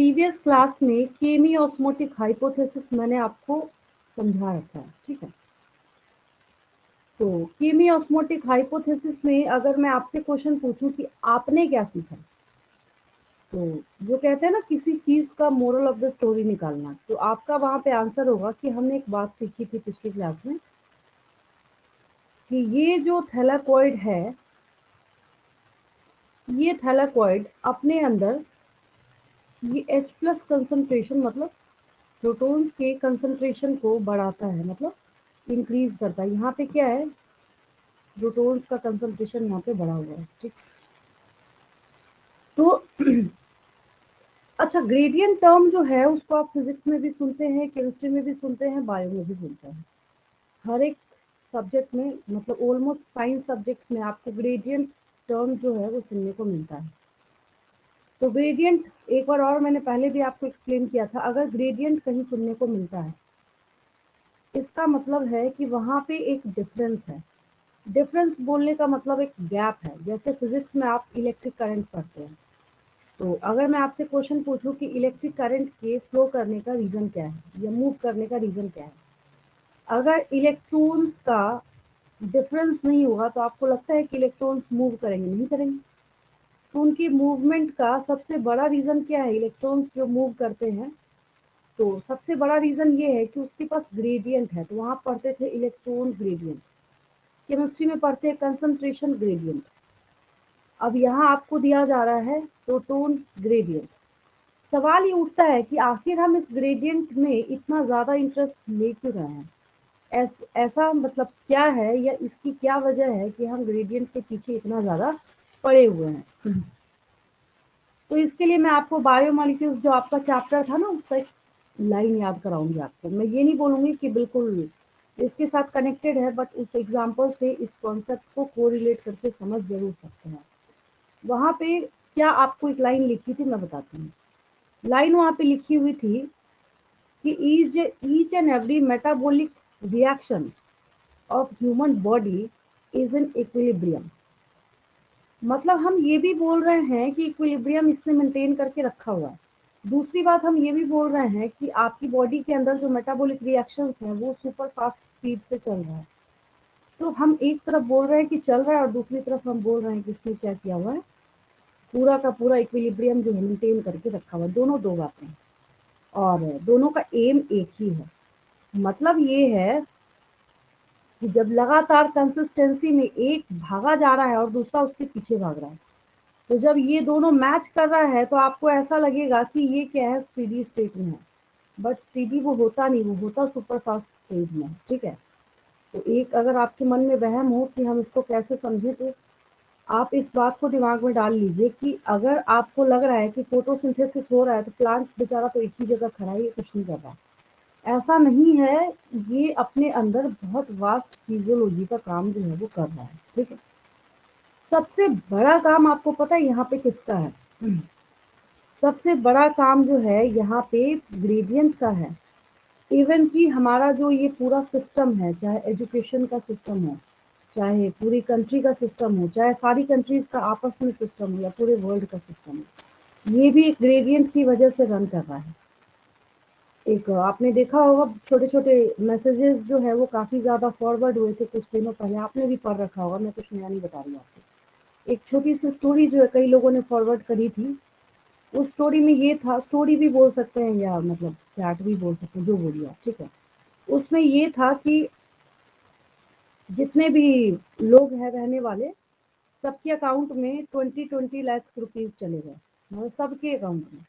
Previous class में केमी osmotic hypothesis मैंने आपको समझा रखा है, ठीक है। तो केमी ऑस्मोटिक हाइपोथेसिस में अगर मैं आपसे क्वेश्चन पूछूं कि आपने क्या सीखा, तो जो कहते हैं ना किसी चीज का मोरल ऑफ द स्टोरी निकालना, तो आपका वहां पे आंसर होगा कि हमने एक बात सीखी थी पिछली क्लास में कि ये जो थैलाकॉइड है, ये थैलाकॉइड अपने अंदर ये H+ कंसंट्रेशन मतलब प्रोटॉन्स के कंसंट्रेशन को बढ़ाता है, मतलब इंक्रीज करता है। यहाँ पे क्या है, प्रोटॉन्स का कंसंट्रेशन यहाँ पे बढ़ा हुआ है, ठीक। तो अच्छा, ग्रेडियंट टर्म जो है उसको आप फिजिक्स में भी सुनते हैं, केमिस्ट्री में भी सुनते हैं, बायो में भी सुनते हैं। हर एक सब्जेक्ट में, मतलब ऑलमोस्ट साइंस सब्जेक्ट्स में आपको ग्रेडियंट टर्म जो है वो सुनने को मिलता है। तो ग्रेडियंट एक बार और मैंने पहले भी आपको एक्सप्लेन किया था, अगर ग्रेडियंट कहीं सुनने को मिलता है इसका मतलब है कि वहाँ पे एक डिफरेंस है। डिफरेंस बोलने का मतलब एक गैप है। जैसे फिजिक्स में आप इलेक्ट्रिक करंट पढ़ते हैं, तो अगर मैं आपसे क्वेश्चन पूछूं कि इलेक्ट्रिक करंट के फ्लो करने का रीजन क्या है या मूव करने का रीजन क्या है, अगर इलेक्ट्रॉन्स का डिफरेंस नहीं होगा तो आपको लगता है कि इलेक्ट्रॉन्स मूव करेंगे? नहीं करेंगे। तो उनकी मूवमेंट का सबसे बड़ा रीजन क्या है? इलेक्ट्रॉन्स जो मूव करते हैं, तो सबसे बड़ा रीजन ये है कि उसके पास ग्रेडियंट है। तो वहां पढ़ते थे इलेक्ट्रॉन ग्रेडियंट, केमिस्ट्री में पढ़ते हैं कंसंट्रेशन ग्रेडियंट। अब यहाँ आपको दिया जा रहा है प्रोटॉन ग्रेडियंट। सवाल ये उठता है कि आखिर हम इस ग्रेडियंट में इतना ज़्यादा इंटरेस्ट ले क्यों रहे हैं? ऐसा मतलब क्या है या इसकी क्या वजह है कि हम ग्रेडियंट के पीछे इतना ज़्यादा पड़े हुए हैं? तो इसके लिए मैं आपको बायोमॉलिक्यूल्स जो आपका चैप्टर था ना, उसका एक लाइन याद कराऊंगी आपको। मैं ये नहीं बोलूँगी कि बिल्कुल इसके साथ कनेक्टेड है, बट उस एग्जाम्पल से इस कॉन्सेप्ट को कोरिलेट करके समझ जरूर सकते हैं। वहाँ पे क्या आपको एक लाइन लिखी थी, मैं बताती हूँ। लाइन वहाँ पे लिखी हुई थी कि each and every metabolic reaction of human body is in equilibrium. मतलब हम ये भी बोल रहे हैं कि इक्विलिब्रियम इसने मेंटेन करके रखा हुआ है। दूसरी बात हम ये भी बोल रहे हैं कि आपकी बॉडी के अंदर जो मेटाबॉलिक रिएक्शंस हैं वो सुपर फास्ट स्पीड से चल रहा है। तो हम एक तरफ बोल रहे हैं कि चल रहा है और दूसरी तरफ हम बोल रहे हैं कि इसने क्या किया हुआ है, पूरा का पूरा इक्विलिब्रियम जो है मेंटेन करके रखा हुआ है। दोनों दो बातें हैं और दोनों का एम एक ही है। मतलब ये है कि जब लगातार कंसिस्टेंसी में एक भागा जा रहा है और दूसरा उसके पीछे भाग रहा है, तो जब ये दोनों मैच कर रहा है तो आपको ऐसा लगेगा कि ये क्या है, स्टेडी स्टेट में है। बट स्टेडी वो होता नहीं, वो होता सुपर फास्ट स्टेट में, ठीक है। तो एक अगर आपके मन में वहम हो कि हम इसको कैसे समझें, तो आप इस बात को दिमाग में डाल लीजिए कि अगर आपको लग रहा है कि फोटोसिंथेसिस हो रहा है तो प्लांट बेचारा तो एक ही जगह खड़ा है, ये कुछ नहीं कर रहा। ऐसा नहीं है, ये अपने अंदर बहुत वास्ट फिजियोलॉजी का काम जो है वो कर रहा है, ठीक है। सबसे बड़ा काम आपको पता है यहाँ पे किसका है? सबसे बड़ा काम जो है यहाँ पे ग्रेडियंट का है। इवन कि हमारा जो ये पूरा सिस्टम है, चाहे एजुकेशन का सिस्टम हो, चाहे पूरी कंट्री का सिस्टम हो, चाहे सारी कंट्रीज का आपस में सिस्टम हो, या पूरे वर्ल्ड का सिस्टम हो, ये भी एक ग्रेडियंट की वजह से रन कर रहा है। एक आपने देखा होगा छोटे छोटे मैसेजेस जो है वो काफी ज्यादा फॉरवर्ड हुए थे कुछ दिनों पहले, आपने भी पढ़ रखा होगा, मैं कुछ नया नहीं बता रही आपको। एक छोटी सी स्टोरी जो है कई लोगों ने फॉरवर्ड करी थी। उस स्टोरी में ये था, स्टोरी भी बोल सकते हैं या मतलब चैट भी बोल सकते हैं, जो बोलिए आप, ठीक है। उसमें ये था कि जितने भी लोग हैं रहने वाले, सबके अकाउंट में 20 लाख रुपीज चले गए, मतलब सबके अकाउंट में।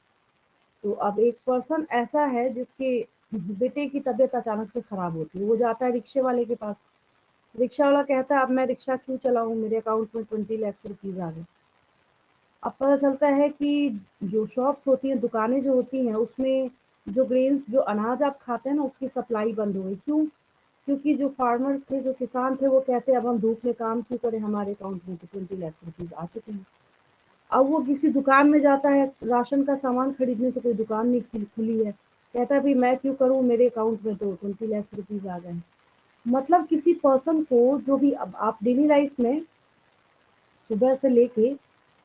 तो अब एक पर्सन ऐसा है जिसके बेटे की तबीयत अचानक से खराब होती है, वो जाता है रिक्शे वाले के पास। रिक्शा वाला कहता है अब मैं रिक्शा क्यों चलाऊं, मेरे अकाउंट में 20 लाख रुपीज आ गए। अब पता चलता है कि जो शॉप्स होती हैं, दुकानें जो होती हैं, उसमें जो ग्रेन्स, जो अनाज आप खाते हैं ना, उसकी सप्लाई बंद हो गई। क्यों? क्योंकि जो फार्मर्स थे, जो किसान थे, वो कहते हैं अब हम धूप में काम क्यों करें, हमारे अकाउंट में तो 20 लाख रुपीज आ चुके हैं। अब वो किसी दुकान में जाता है राशन का सामान खरीदने, तो कोई दुकान नहीं खुली है, कहता है भाई मैं क्यों करूं, मेरे अकाउंट में तो 20 लाख रुपीज आ गए। मतलब किसी पर्सन को जो भी, अब आप डेली लाइफ में सुबह से लेके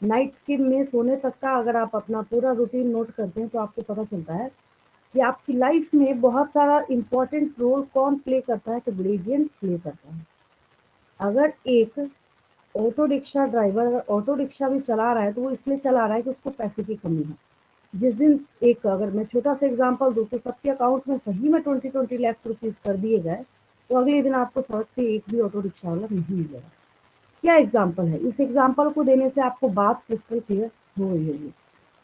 नाइट के में सोने तक का अगर आप अपना पूरा रूटीन नोट करते हैं तो आपको पता चलता है कि आपकी लाइफ में बहुत सारा इम्पोर्टेंट रोल कौन प्ले करता है, तो ग्रेडियंट प्ले करता है। अगर एक ऑटो रिक्शा ड्राइवर अगर ऑटो रिक्शा भी चला रहा है तो वो इसलिए चला रहा है कि उसको पैसे की कमी है। जिस दिन एक अगर मैं छोटा सा एग्जांपल दूं तो सबके अकाउंट में सही में 20 लाख रुपीज कर दिए जाए तो अगले दिन आपको सड़क पे एक भी ऑटो रिक्शा वाला नहीं मिलेगा। क्या एग्जाम्पल है, इस एग्जाम्पल को देने से आपको बात क्रिस्टल क्लियर हो रही होगी।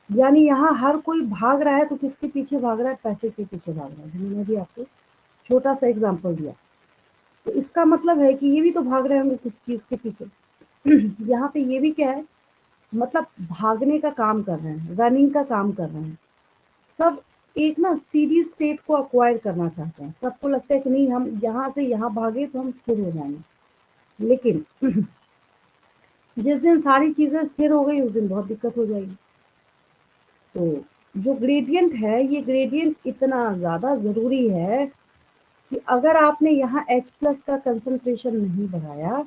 यानी यहाँ हर कोई भाग रहा है तो किसके पीछे भाग रहा है, पैसे के पीछे भाग रहा है। मैंने भी आपको छोटा सा एग्जाम्पल दिया, तो इसका मतलब है कि ये भी तो भाग रहे होंगे किस चीज के पीछे। यहाँ पे ये भी क्या है, मतलब भागने का काम कर रहे हैं, रनिंग का काम कर रहे हैं सब। एक ना स्टीडी स्टेट को अक्वायर करना चाहते हैं। सबको लगता है कि नहीं हम यहाँ से यहाँ भागे तो हम स्थिर हो जाएंगे, लेकिन जिस दिन सारी चीजें स्थिर हो गई उस दिन बहुत दिक्कत हो जाएगी। तो जो ग्रेडियंट है, ये ग्रेडियंट इतना ज्यादा जरूरी है कि अगर आपने यहाँ H प्लस का कंसंट्रेशन नहीं बढ़ाया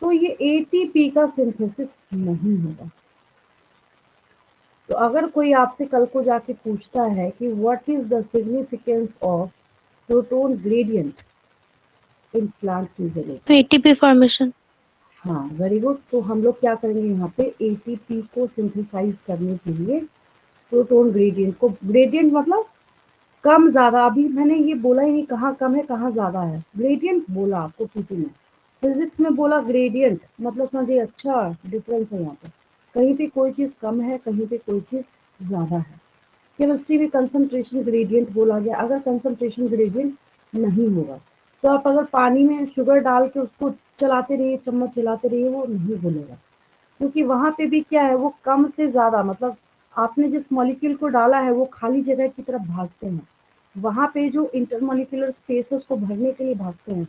तो ये एटीपी का सिंथेसिस नहीं होगा। तो अगर कोई आपसे कल को जाके पूछता है कि what is the significance of proton gradient in plant physiology, ATP formation. हाँ वेरी गुड। तो हम लोग क्या करेंगे, यहाँ पे एटीपी को सिंथेसाइज करने के लिए प्रोटोन ग्रेडियंट को, ग्रेडियंट मतलब कम ज्यादा, अभी मैंने ये बोला ही नहीं कहाँ कम है कहाँ ज्यादा है, ग्रेडियंट बोला आपको पीटी में। फिजिक्स में बोला ग्रेडियंट, मतलब समझिए अच्छा डिफरेंस है यहाँ पे, कहीं पे कोई चीज कम है कहीं पे कोई चीज ज्यादा है। केमिस्ट्री में कंसंट्रेशन ग्रेडियंट बोला गया। अगर कंसंट्रेशन ग्रेडियंट नहीं होगा तो आप अगर पानी में शुगर डाल के उसको चलाते रहिए, चम्मच चलाते रहिए, वो नहीं घुलेगा, क्योंकि वहां पे भी क्या है, वो कम से ज्यादा, मतलब आपने जिस मॉलिक्यूल को डाला है वो खाली जगह की तरफ भागते हैं, वहां पे जो इंटरमोलिकुलर स्पेस है उसको भरने के लिए भागते हैं,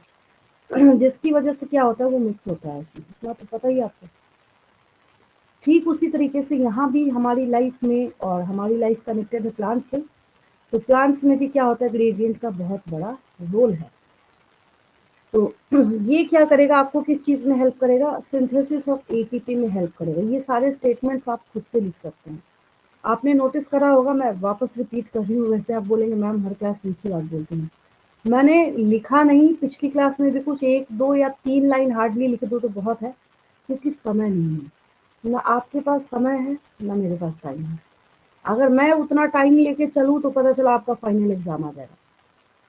जिसकी वजह से क्या होता है वो मिक्स होता है, इतना तो पता ही आपको। ठीक उसी तरीके से यहाँ भी हमारी लाइफ में, और हमारी लाइफ कनेक्टेड है प्लांट से, तो प्लांट्स में भी क्या होता है, ग्रेडियंट का बहुत बड़ा रोल है। तो ये क्या करेगा, आपको किस चीज में हेल्प करेगा, सिंथेसिस ऑफ एटीपी में हेल्प करेगा। ये सारे स्टेटमेंट्स आप खुद से लिख सकते हैं। आपने नोटिस करा होगा, मैं वापस रिपीट कर रही हूँ, वैसे आप बोलेंगे मैम हर क्लास में ही बात बोलती हैं। मैंने लिखा नहीं, पिछली क्लास में भी कुछ एक दो या तीन लाइन हार्डली लिख दो तो बहुत है, क्योंकि समय नहीं है, ना आपके पास समय है ना मेरे पास टाइम है। अगर मैं उतना टाइम लेके चलूँ तो पता चला आपका फाइनल एग्जाम आ जाएगा।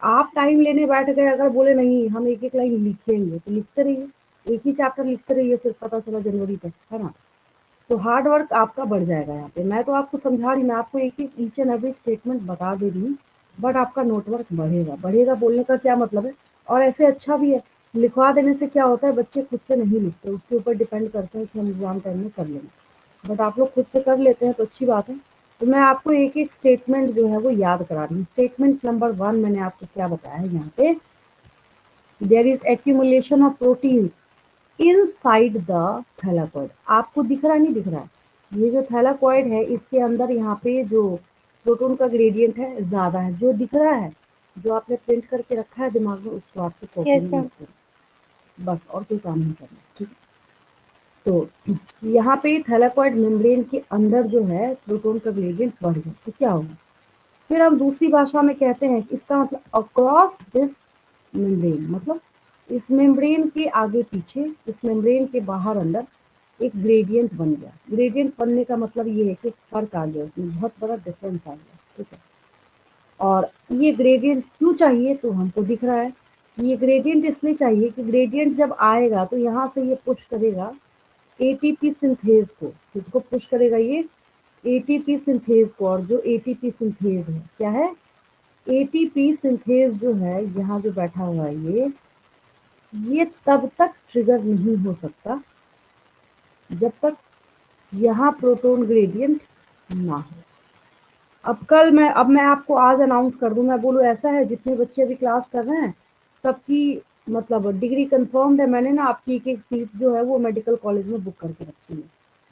आप टाइम लेने बैठ गए, अगर बोले नहीं हम एक एक लाइन लिखेंगे तो लिखते रहिए, एक ही चैप्टर लिखते रहिए, फिर पता चला जनवरी तक, है ना। तो हार्ड वर्क आपका बढ़ जाएगा। यहाँ पे मैं तो आपको समझा रही, मैं आपको एक एक ईच एंड एवरी स्टेटमेंट बता दे रही हूँ, बट आपका नोटवर्क बढ़ेगा। बढ़ेगा बोलने का क्या मतलब है, और ऐसे अच्छा भी है, लिखवा देने से क्या होता है, बच्चे खुद से नहीं लिखते, उसके ऊपर डिपेंड करते हैं कि हम एग्जाम टाइम में कर लेंगे, बट आप लोग खुद से कर लेते हैं तो अच्छी बात है। तो मैं आपको एक एक स्टेटमेंट जो है वो याद करा रही हूँ। स्टेटमेंट नंबर 1 मैंने आपको क्या बताया है यहाँ पे, there is accumulation of protein inside the thylakoid. आपको दिख रहा नहीं दिख रहा है, ये जो थैलाकोइड है इसके अंदर यहाँ पे जो प्रोटोन का ग्रेडियंट है ज्यादा है, जो दिख रहा है, जो आपने प्रिंट करके रखा है दिमाग में, उसको आपको कॉपी यस में मैम। लिख देना, बस और कोई काम नहीं करना, ठीक है। तो यहाँ पे थैलाकोइड मेम्ब्रेन के अंदर जो है प्रोटोन का ग्रेडियंट बढ़ गया तो क्या होगा, फिर हम दूसरी भाषा में कहते हैं कि इसका मतलब अक्रॉस दिस मेम्ब्रेन, मतलब इस मेम्ब्रेन के आगे पीछे, इस मेम्ब्रेन के बाहर अंदर एक ग्रेडियंट बन गया। ग्रेडियंट बनने का मतलब ये है कि फर्क आ गया, उसमें बहुत बड़ा डिफरेंस आ गया, ठीक है। और ये ग्रेडियंट क्यों चाहिए, तो हमको दिख रहा है, ये ग्रेडियंट इसलिए चाहिए कि ग्रेडियंट जब आएगा तो यहाँ से ये पुश करेगा एटीपी सिंथेज को, किसको पुश करेगा, ये एटीपी सिंथेज को। और जो एटीपी सिंथेज है क्या है, एटीपी सिंथेज जो है यहाँ जो बैठा हुआ है ये तब तक ट्रिगर नहीं हो सकता जब तक यहाँ प्रोटोन ग्रेडियंट ना हो। अब मैं आपको आज अनाउंस कर दूं, मैं बोलूँ ऐसा है, जितने बच्चे अभी क्लास कर रहे हैं सबकी मतलब डिग्री कंफर्म्ड है, मैंने ना आपकी एक एक सीट जो है वो मेडिकल कॉलेज में बुक करके रखी है।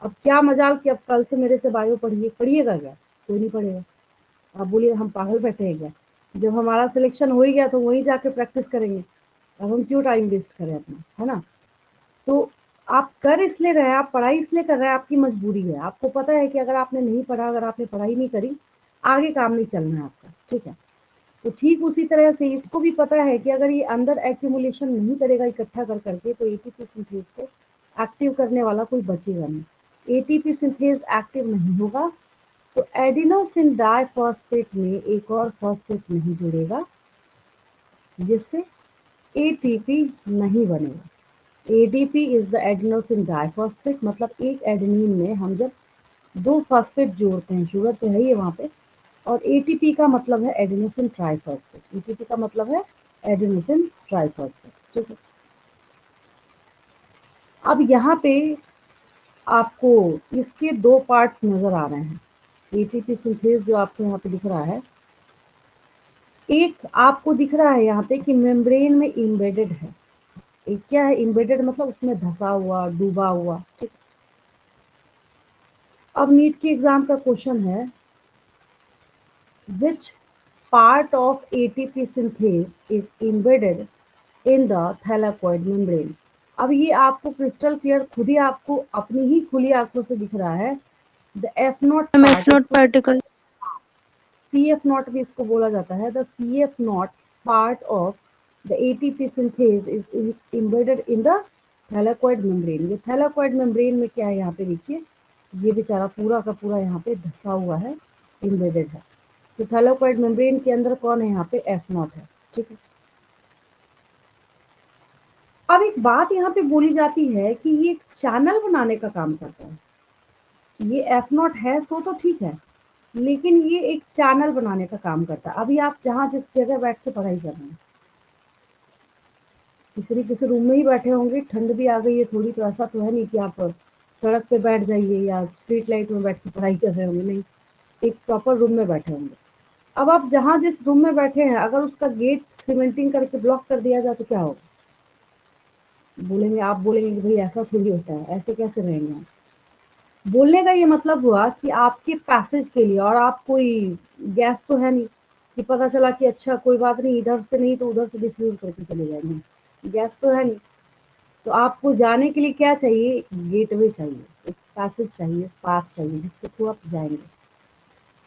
अब क्या मजाल कि अब कल से मेरे से बायो पढ़िएगा क्या, कोई नहीं पढ़ेगा। आप बोलिए हम पागल बैठे हैं क्या, जब हमारा सिलेक्शन हो ही गया तो वहीं जाके प्रैक्टिस करेंगे, अब हम क्यों टाइम वेस्ट करें अपना, है ना। तो आप कर इसलिए रहे हैं, आप पढ़ाई इसलिए कर रहे हैं, आपकी मजबूरी है। आपको पता है कि अगर आपने नहीं पढ़ा, अगर आपने पढ़ाई नहीं करी, आगे काम नहीं चलना है आपका, ठीक है। तो ठीक उसी तरह से इसको भी पता है कि अगर ये अंदर एक्यूमुलेशन नहीं करेगा इकट्ठा कर करके, तो एटीपी सिंथेज को एक्टिव करने वाला कोई बचेगा नहीं। एटीपी सिंथेज एक्टिव नहीं होगा तो एडिनोसिन डाइफॉस्फेट में एक और फॉस्फेट नहीं जुड़ेगा, जिससे एटीपी नहीं बनेगा। ADP is the adenosine diphosphate, मतलब एक एडेनिन में हम जब 2 फॉस्फेट जोड़ते हैं, शुगर तो है ही वहां पे, और एटीपी का मतलब है एडिनोसिन ट्राइफॉस्फेट। एटीपी का मतलब है एडिनोसिन ट्राइफॉस्फेट, ठीक है। अब यहाँ पे आपको इसके 2 पार्ट्स नजर आ रहे हैं। एटीपी सिंथेज जो आपको यहाँ पे दिख रहा है, एक आपको दिख रहा है यहाँ पे कि मेम्ब्रेन में इम्बेडेड है। एक क्या है इम्बेडेड, मतलब उसमें धसा हुआ, डूबा हुआ, ठीक। अब नीट के एग्जाम का क्वेश्चन है, which part of ATP synthase is embedded in the thylakoid membrane। अब ये आपको क्रिस्टल क्लियर खुद ही आपको अपनी ही खुली आंखों से दिख रहा है। The F not F part, not इसको पार्टिकल। सी एफ नॉट भी इसको बोला जाता है। The C F not part of the ATP synthase is embedded in the thylakoid membrane। ये thylakoid membrane में क्या है, यहाँ पे देखिए, ये बेचारा पूरा का पूरा यहाँ पे धसा हुआ है, embedded है। तो थैलाकोइड मेम्ब्रेन के अंदर कौन है, यहाँ पे एफ नॉट है, ठीक है। अब एक बात यहाँ पे बोली जाती है कि ये चैनल बनाने का काम करता है। ये एफ नॉट है तो ठीक है, लेकिन ये एक चैनल बनाने का काम करता है। अभी आप जहाँ जिस जगह बैठ के पढ़ाई कर रहे हैं, किसी रूम में ही बैठे होंगे, ठंड भी आ गई है थोड़ी, तो ऐसा तो है नहीं कि आप सड़क पे बैठ जाइए या स्ट्रीट लाइट में बैठ के पढ़ाई कर रहे होंगे, नहीं, एक प्रॉपर रूम में बैठे होंगे। अब आप जहाँ जिस रूम में बैठे हैं, अगर उसका गेट सीमेंटिंग करके ब्लॉक कर दिया जाए तो क्या होगा? बोलेंगे, आप बोलेंगे कि भाई ऐसा थोड़ी होता है, ऐसे कैसे रहेंगे आप। बोलने का ये मतलब हुआ कि आपके पैसेज के लिए, और आप कोई गैस तो है नहीं कि पता चला कि अच्छा कोई बात नहीं, इधर से नहीं तो उधर से डिफ्यूज करके चले जाएंगे, गैस तो है नहीं। तो आपको जाने के लिए क्या चाहिए, गेटवे चाहिए, एक पैसेज चाहिए, पाथ चाहिए, जिसके थ्रू आप जाएंगे।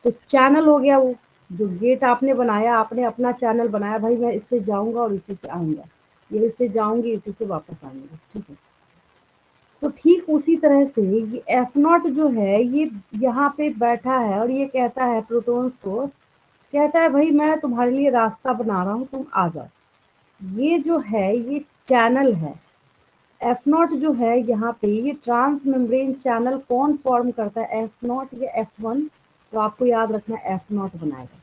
तो चैनल हो गया वो, जो गेट आपने बनाया, आपने अपना चैनल बनाया, भाई मैं इससे जाऊंगा और इसी से आऊंगा, ये इससे जाऊंगी, इसी से वापस आऊंगी, ठीक है। तो ठीक उसी तरह से ये एफ नॉट जो है, ये यहाँ पे बैठा है और ये कहता है प्रोटॉन्स को, कहता है भाई मैं तुम्हारे लिए रास्ता बना रहा हूँ, तुम आ जाओ। ये जो है ये चैनल है। एफ नॉट जो है यहाँ पे, ये ट्रांस मेम्ब्रेन चैनल कौन फॉर्म करता है, एफ नॉट या एफ वन? तो आपको याद रखना एफ नॉट बनाएगा।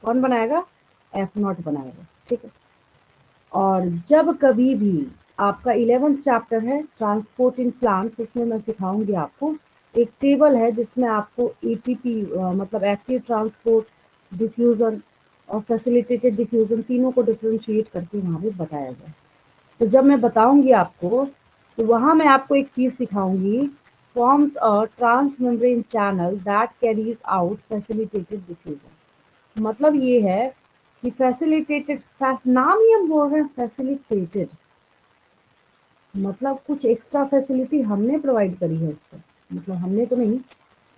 कौन बनाएगा? एफ नॉट बनाएगा, ठीक है। और जब कभी भी आपका 11th चैप्टर है ट्रांसपोर्ट इन प्लांट्स, उसमें मैं सिखाऊंगी आपको एक टेबल है जिसमें आपको एटीपी मतलब एक्टिव ट्रांसपोर्ट, डिफ्यूजन और फैसिलिटेटेड डिफ्यूजन, तीनों को डिफ्रेंशिएट करके वहाँ पे बताया जाए। तो जब मैं बताऊंगी आपको, तो वहाँ मैं आपको एक चीज़ सिखाऊंगी, forms a transmembrane channel that carries out facilitated diffusion. मतलब ये है कि फैसिलिटेटेड, नाम ही हम बोल रहे हैं फैसिलिटेटेड, मतलब कुछ एक्स्ट्रा फैसिलिटी हमने प्रोवाइड करी है उसको, मतलब हमने तो नहीं,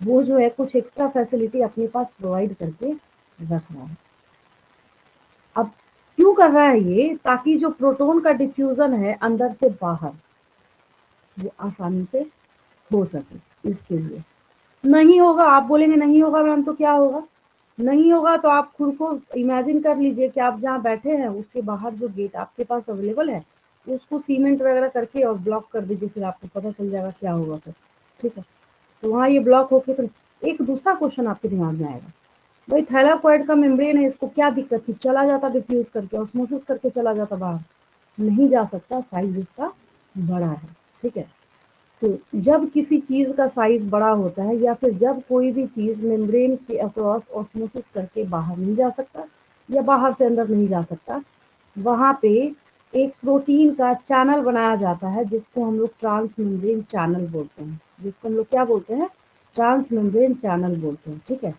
वो जो है कुछ एक्स्ट्रा फैसिलिटी अपने पास प्रोवाइड करके रख रहा है। अब क्यों कर रहा है ये? ताकि जो प्रोटॉन का डिफ्यूजन है अंदर से बाहर, वो आसानी से हो सके, इसके लिए। नहीं होगा, आप बोलेंगे नहीं होगा मैम, तो क्या होगा? नहीं होगा तो आप खुद को इमेजिन कर लीजिए कि आप जहाँ बैठे हैं उसके बाहर जो गेट आपके पास अवेलेबल है, उसको सीमेंट वगैरह करके और ब्लॉक कर दीजिए, फिर आपको पता चल जाएगा क्या होगा फिर, ठीक है। तो वहाँ ये ब्लॉक होके फिर एक दूसरा क्वेश्चन आपके दिमाग में आएगा, भाई थैलाकोइड का मेम्ब्रेन है, इसको क्या दिक्कत थी, चला जाता डिफ्यूज करके, ऑस्मोसिस करके चला जाता बाहर। नहीं जा सकता, साइज इसका बड़ा है, ठीक है। तो जब किसी चीज का साइज बड़ा होता है, या फिर जब कोई भी चीज मेम्ब्रेन के अक्रॉस ऑस्मोसिस करके बाहर नहीं जा सकता, या बाहर से अंदर नहीं जा सकता, वहां पे एक प्रोटीन का चैनल बनाया जाता है, जिसको हम लोग ट्रांस मेम्ब्रेन चैनल बोलते हैं, जिसको हम लोग क्या बोलते हैं, ट्रांस मेम्ब्रेन चैनल बोलते हैं, ठीक है।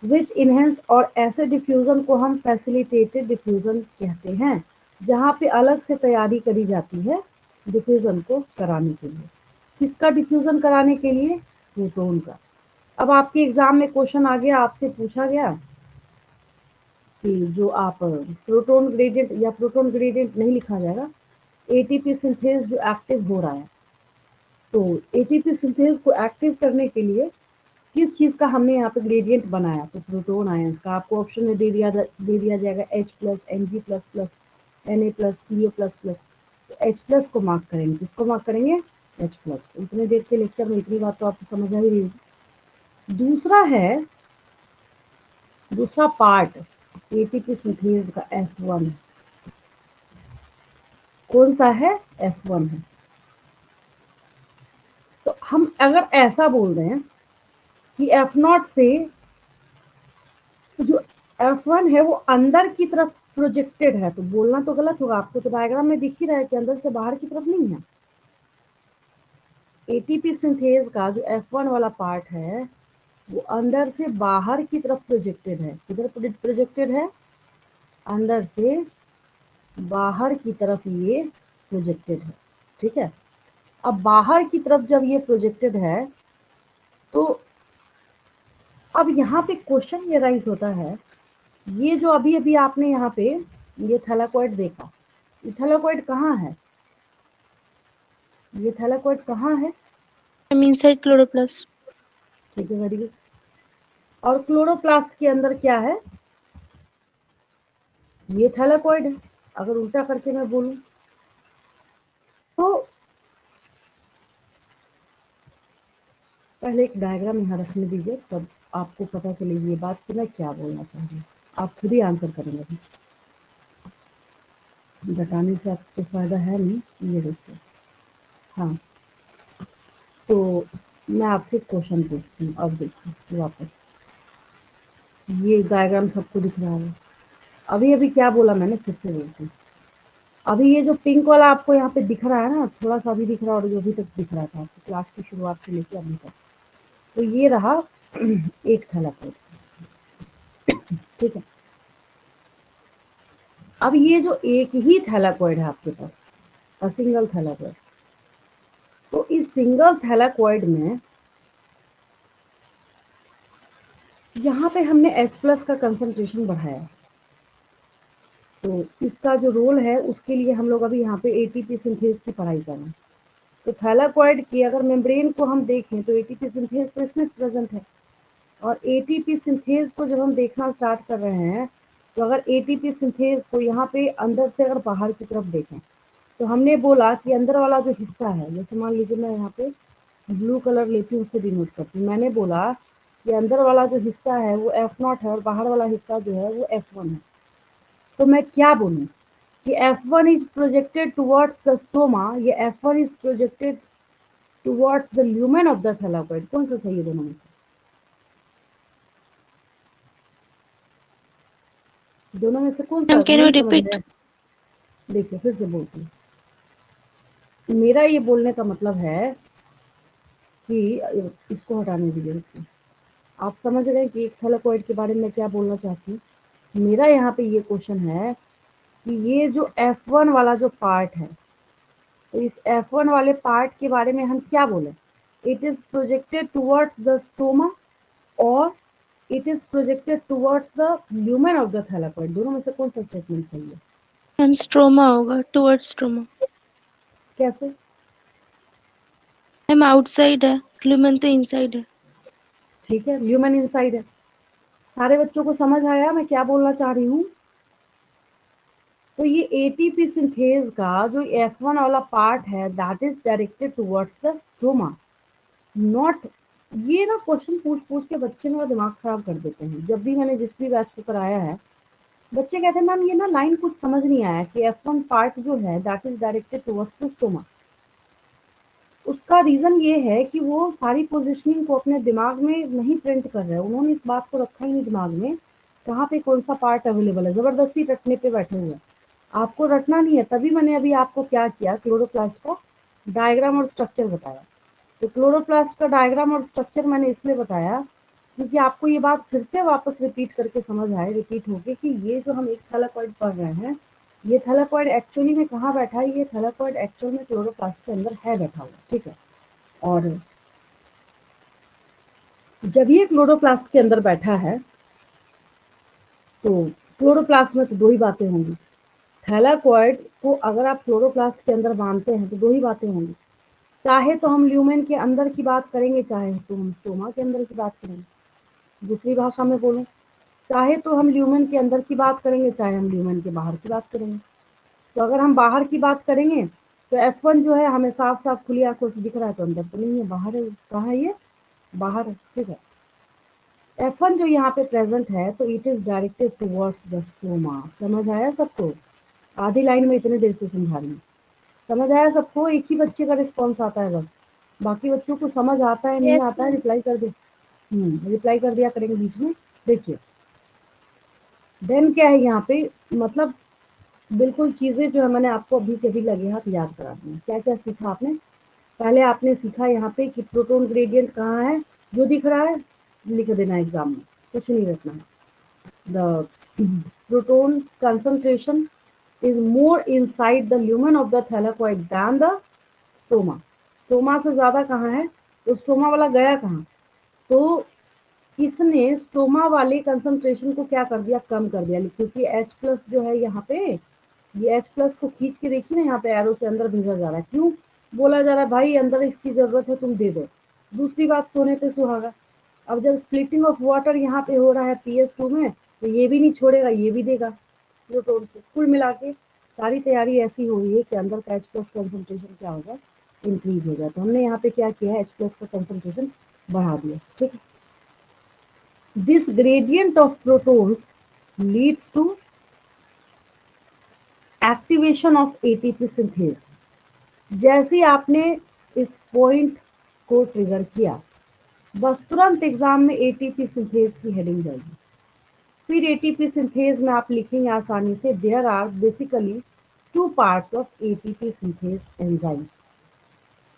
विच इनहेंस, और ऐसे डिफ्यूजन को हम फैसिलिटेटेड डिफ्यूजन कहते हैं, जहाँ पे अलग से तैयारी करी जाती है डिफ्यूजन को कराने के लिए। किसका डिफ्यूजन कराने के लिए? प्रोटोन का। अब आपके एग्जाम में क्वेश्चन आ गया, आपसे पूछा गया कि जो आप प्रोटोन ग्रेडियंट या प्रोटोन ग्रेडियंट नहीं लिखा जाएगा, एटीपी सिंथेज जो एक्टिव हो रहा है, तो एटीपी सिंथेज को एक्टिव करने के लिए किस चीज का हमने यहाँ पे ग्रेडियंट बनाया? तो प्रोटोन आयंस का। आपको ऑप्शन में दे दिया जाएगा H plus, Mg plus plus, Na plus, Ca plus plus. तो H प्लस को मार्क करेंगे, किसको मार्क करेंगे? H plus. इतने देर के लेक्चर में इतनी बात तो आपको समझ आ ही रही। दूसरा पार्ट एटीपी सिंथेज का F1 कौन सा है? F1 है। तो हम अगर ऐसा बोल रहे हैं कि F0 से जो F1 है वो अंदर की तरफ प्रोजेक्टेड है, तो बोलना तो गलत होगा। आपको तो डायग्राम में दिख ही रहा है कि अंदर से बाहर की तरफ नहीं है। एटीपी सिंथेज का जो F1 वाला पार्ट है वो अंदर से बाहर की तरफ प्रोजेक्टेड है। किधर प्रोजेक्टेड है? अंदर से बाहर की तरफ ये प्रोजेक्टेड है। ठीक है। अब बाहर की तरफ जब ये प्रोजेक्टेड है तो अब यहाँ पे क्वेश्चन ये राइज होता है, ये जो अभी अभी आपने यहाँ पे ये थैलाकोइड देखा, ये थैलाकोइड कहाँ है? ये थैलाकोइड कहाँ है? Inside chloroplast. ठीक है, वेरी गुड। और क्लोरोप्लास्ट के अंदर क्या है? ये थैलाकोइड है। अगर उल्टा करके मैं बोलूं तो पहले एक डायग्राम यहाँ रखने दीजिए, तब आपको पता चलेगी ये बात कि मैं क्या बोलना चाह रही हूँ। आप खुद ही आंसर करेंगे अभी, बताने से आपको फायदा है नहीं। ये देखिए, हाँ, तो मैं आपसे क्वेश्चन पूछती हूँ। अब देखिए वापस, ये डायग्राम सबको दिख रहा है। अभी अभी क्या बोला मैंने, फिर से बोलती हूँ। अभी ये जो पिंक वाला आपको यहाँ पे दिख रहा है ना, थोड़ा सा अभी दिख रहा है, और जो अभी तक दिख रहा था आपको क्लास की शुरुआत से लेकर अभी तक, तो ये रहा एक थैलाकोइड। ठीक है। अब ये जो एक ही थैलाकोइड है आपके पास, अ सिंगल थैलाकोइड, तो इस सिंगल थैलाकोइड में यहाँ पे हमने H प्लस का कंसंट्रेशन बढ़ाया, तो इसका जो रोल है उसके लिए हम लोग अभी यहाँ पे एटीपी सिंथेज की पढ़ाई कर रहे हैं। तो थैलाकोइड की अगर मेम्ब्रेन को हम देखें तो एटीपी सिंथेज तो इसमें प्रेजेंट है, और एटीपी सिंथेज को जब हम देखना स्टार्ट कर रहे हैं, तो अगर एटीपी सिंथेज को यहाँ पे अंदर से अगर बाहर की तरफ देखें, तो हमने बोला कि अंदर वाला जो हिस्सा है, जैसे मान लीजिए मैं यहाँ पे ब्लू कलर लेती हूँ, उससे डिनोट करती हूँ। मैंने बोला कि अंदर वाला जो हिस्सा है वो F0 है और बाहर वाला हिस्सा जो है वो F1 है। तो मैं क्या बोलूँ कि F1 is projected towards the stoma, ये F1 is projected towards the lumen of the thylakoid. कौन सा सही है दोनों में से? दोनों में से कौन सा कैन यू नहीं समझ रिपीट? रहे? देखिए फिर से बोलती हूँ। मेरा ये बोलने का मतलब है कि इसको हटाने दीजिए। आप समझ रहे हैं कि एक थैलाकोइड के बारे में क्या बोलना चाहती हूँ। मेरा यहाँ पे ये क्वेश्चन है कि ये जो F1 वाला जो पार्ट है, तो इस F1 वाले पार्ट के बारे में हम क्या बोले? It is projected towards the stoma और it is projected towards the lumen of the thylakoid. दोनों में से कौन सा स्टेटमेंट सही है? मैम स्ट्रोमा होगा, टुवर्ड्स स्ट्रोमा। कैसे? मैम आउटसाइड है, ल्यूमेन तो इनसाइड है। ठीक है, ल्यूमेन इनसाइड है। सारे बच्चों को समझ आया मैं क्या बोलना चाह रही हूँ? तो ये एटीपी सिंथेज का जो F1 वाला पार्ट है, that is directed towards the stroma, not. ये ना क्वेश्चन पूछ पूछ के बच्चे मेरा दिमाग खराब कर देते हैं। जब भी मैंने जिस भी बैच को कराया है, बच्चे कहते हैं मैम ये ना लाइन कुछ समझ नहीं आया कि F1 पार्ट जो है that is directed towards the stoma. उसका रीजन ये है कि वो सारी पोजिशनिंग को अपने दिमाग में नहीं प्रिंट कर रहे, उन्होंने इस बात को रखा ही नहीं दिमाग में कहाँ पे कौन सा पार्ट अवेलेबल है, जबरदस्ती रटने पे बैठे हुए हैं। आपको रटना नहीं है, तभी मैंने अभी आपको क्या किया, क्लोरोप्लास्ट का डायग्राम और स्ट्रक्चर बताया। तो क्लोरोप्लास्ट का डायग्राम और स्ट्रक्चर मैंने इसलिए बताया क्योंकि आपको ये बात फिर से वापस रिपीट करके समझ आए, रिपीट होके कि ये जो हम एक थैलाकोइड पढ़ रहे हैं, ये थैलाकोइड एक्चुअली में कहाँ बैठा है? ये थैलाकोइड एक्चुअल में क्लोरोप्लास्ट के अंदर है बैठा हुआ। ठीक है। और जब ये क्लोरोप्लास्ट के अंदर बैठा है तो क्लोरोप्लास्ट में तो दो ही बातें होंगी। थैलाकॉइड को अगर आप क्लोरोप्लास्ट के अंदर बांधते हैं तो दो ही बातें होंगी, चाहे तो हम ल्यूमेन के अंदर की बात करेंगे, चाहे तो हम स्टोमा के अंदर की बात करेंगे। दूसरी भाषा में बोलूं, चाहे तो हम ल्यूमेन के अंदर की बात करेंगे, चाहे हम ल्यूमेन के बाहर की बात करेंगे। तो अगर हम बाहर की बात करेंगे तो F1 जो है हमें साफ साफ खुली आंखों से दिख रहा है, तो अंदर तो नहीं है, बाहर है। कहाँ है ये? बाहर है, ठीक है। F1 जो यहाँ पे प्रेजेंट है तो it is directed towards the stoma. समझ आया सबको? आधी लाइन में इतने देर से समझा रही हूँ। समझ आया सबको? एक ही बच्चे का रिस्पॉन्स आता है बस, बाकी बच्चों को समझ आता है नहीं यस आता है मैम। रिप्लाई कर दे। रिप्लाई कर दिया करेंगे बीच में। देखिए देन क्या है यहाँ पे, मतलब बिल्कुल चीजें जो है मैंने आपको अभी के अभी लगे हाथ याद करा दी। क्या क्या सीखा आपने? पहले आपने सीखा यहाँ पे कि प्रोटॉन ग्रेडियंट कहाँ है, जो दिख रहा है लिख देना एग्जाम में, कुछ नहीं रखना है। The proton concentration is more inside the lumen of the thylakoid than the stoma. Stoma से ज्यादा कहाँ है? तो स्टोमा वाला गया कहाँ? तो इसने स्टोमा वाले कंसंट्रेशन को क्या कर दिया? कम कर दिया, क्योंकि H प्लस जो है यहाँ पे, ये H प्लस को खींच के देखिए ना, यहाँ पे एरो से अंदर भेजा जा रहा है। क्यों बोला जा रहा है? भाई अंदर इसकी जरूरत है, तुम दे दो। दूसरी बात, सोने पे सुहागा। अब जब स्प्लिटिंग ऑफ वाटर यहाँ पे हो रहा है PS2 में, तो ये भी नहीं छोड़ेगा, ये भी देगा प्रोटॉन को। कुल मिला के सारी तैयारी ऐसी हो रही है कि अंदर का H प्लस कंसंट्रेशन क्या होगा? इंक्रीज हो जाए। तो हमने यहाँ पे क्या किया है? H प्लस का कंसंट्रेशन बढ़ा दिया, ठीक है। This gradient of protons leads to activation of ATP synthase। जैसे आपने इस पॉइंट को ट्रिगर किया, बस तुरंत एग्जाम में एटीपी सिंथेज की हेडिंग जाएगी। फिर एटीपी सिंथेज में आप लिखेंगे आसानी से, there are basically two parts of ATP synthase enzyme.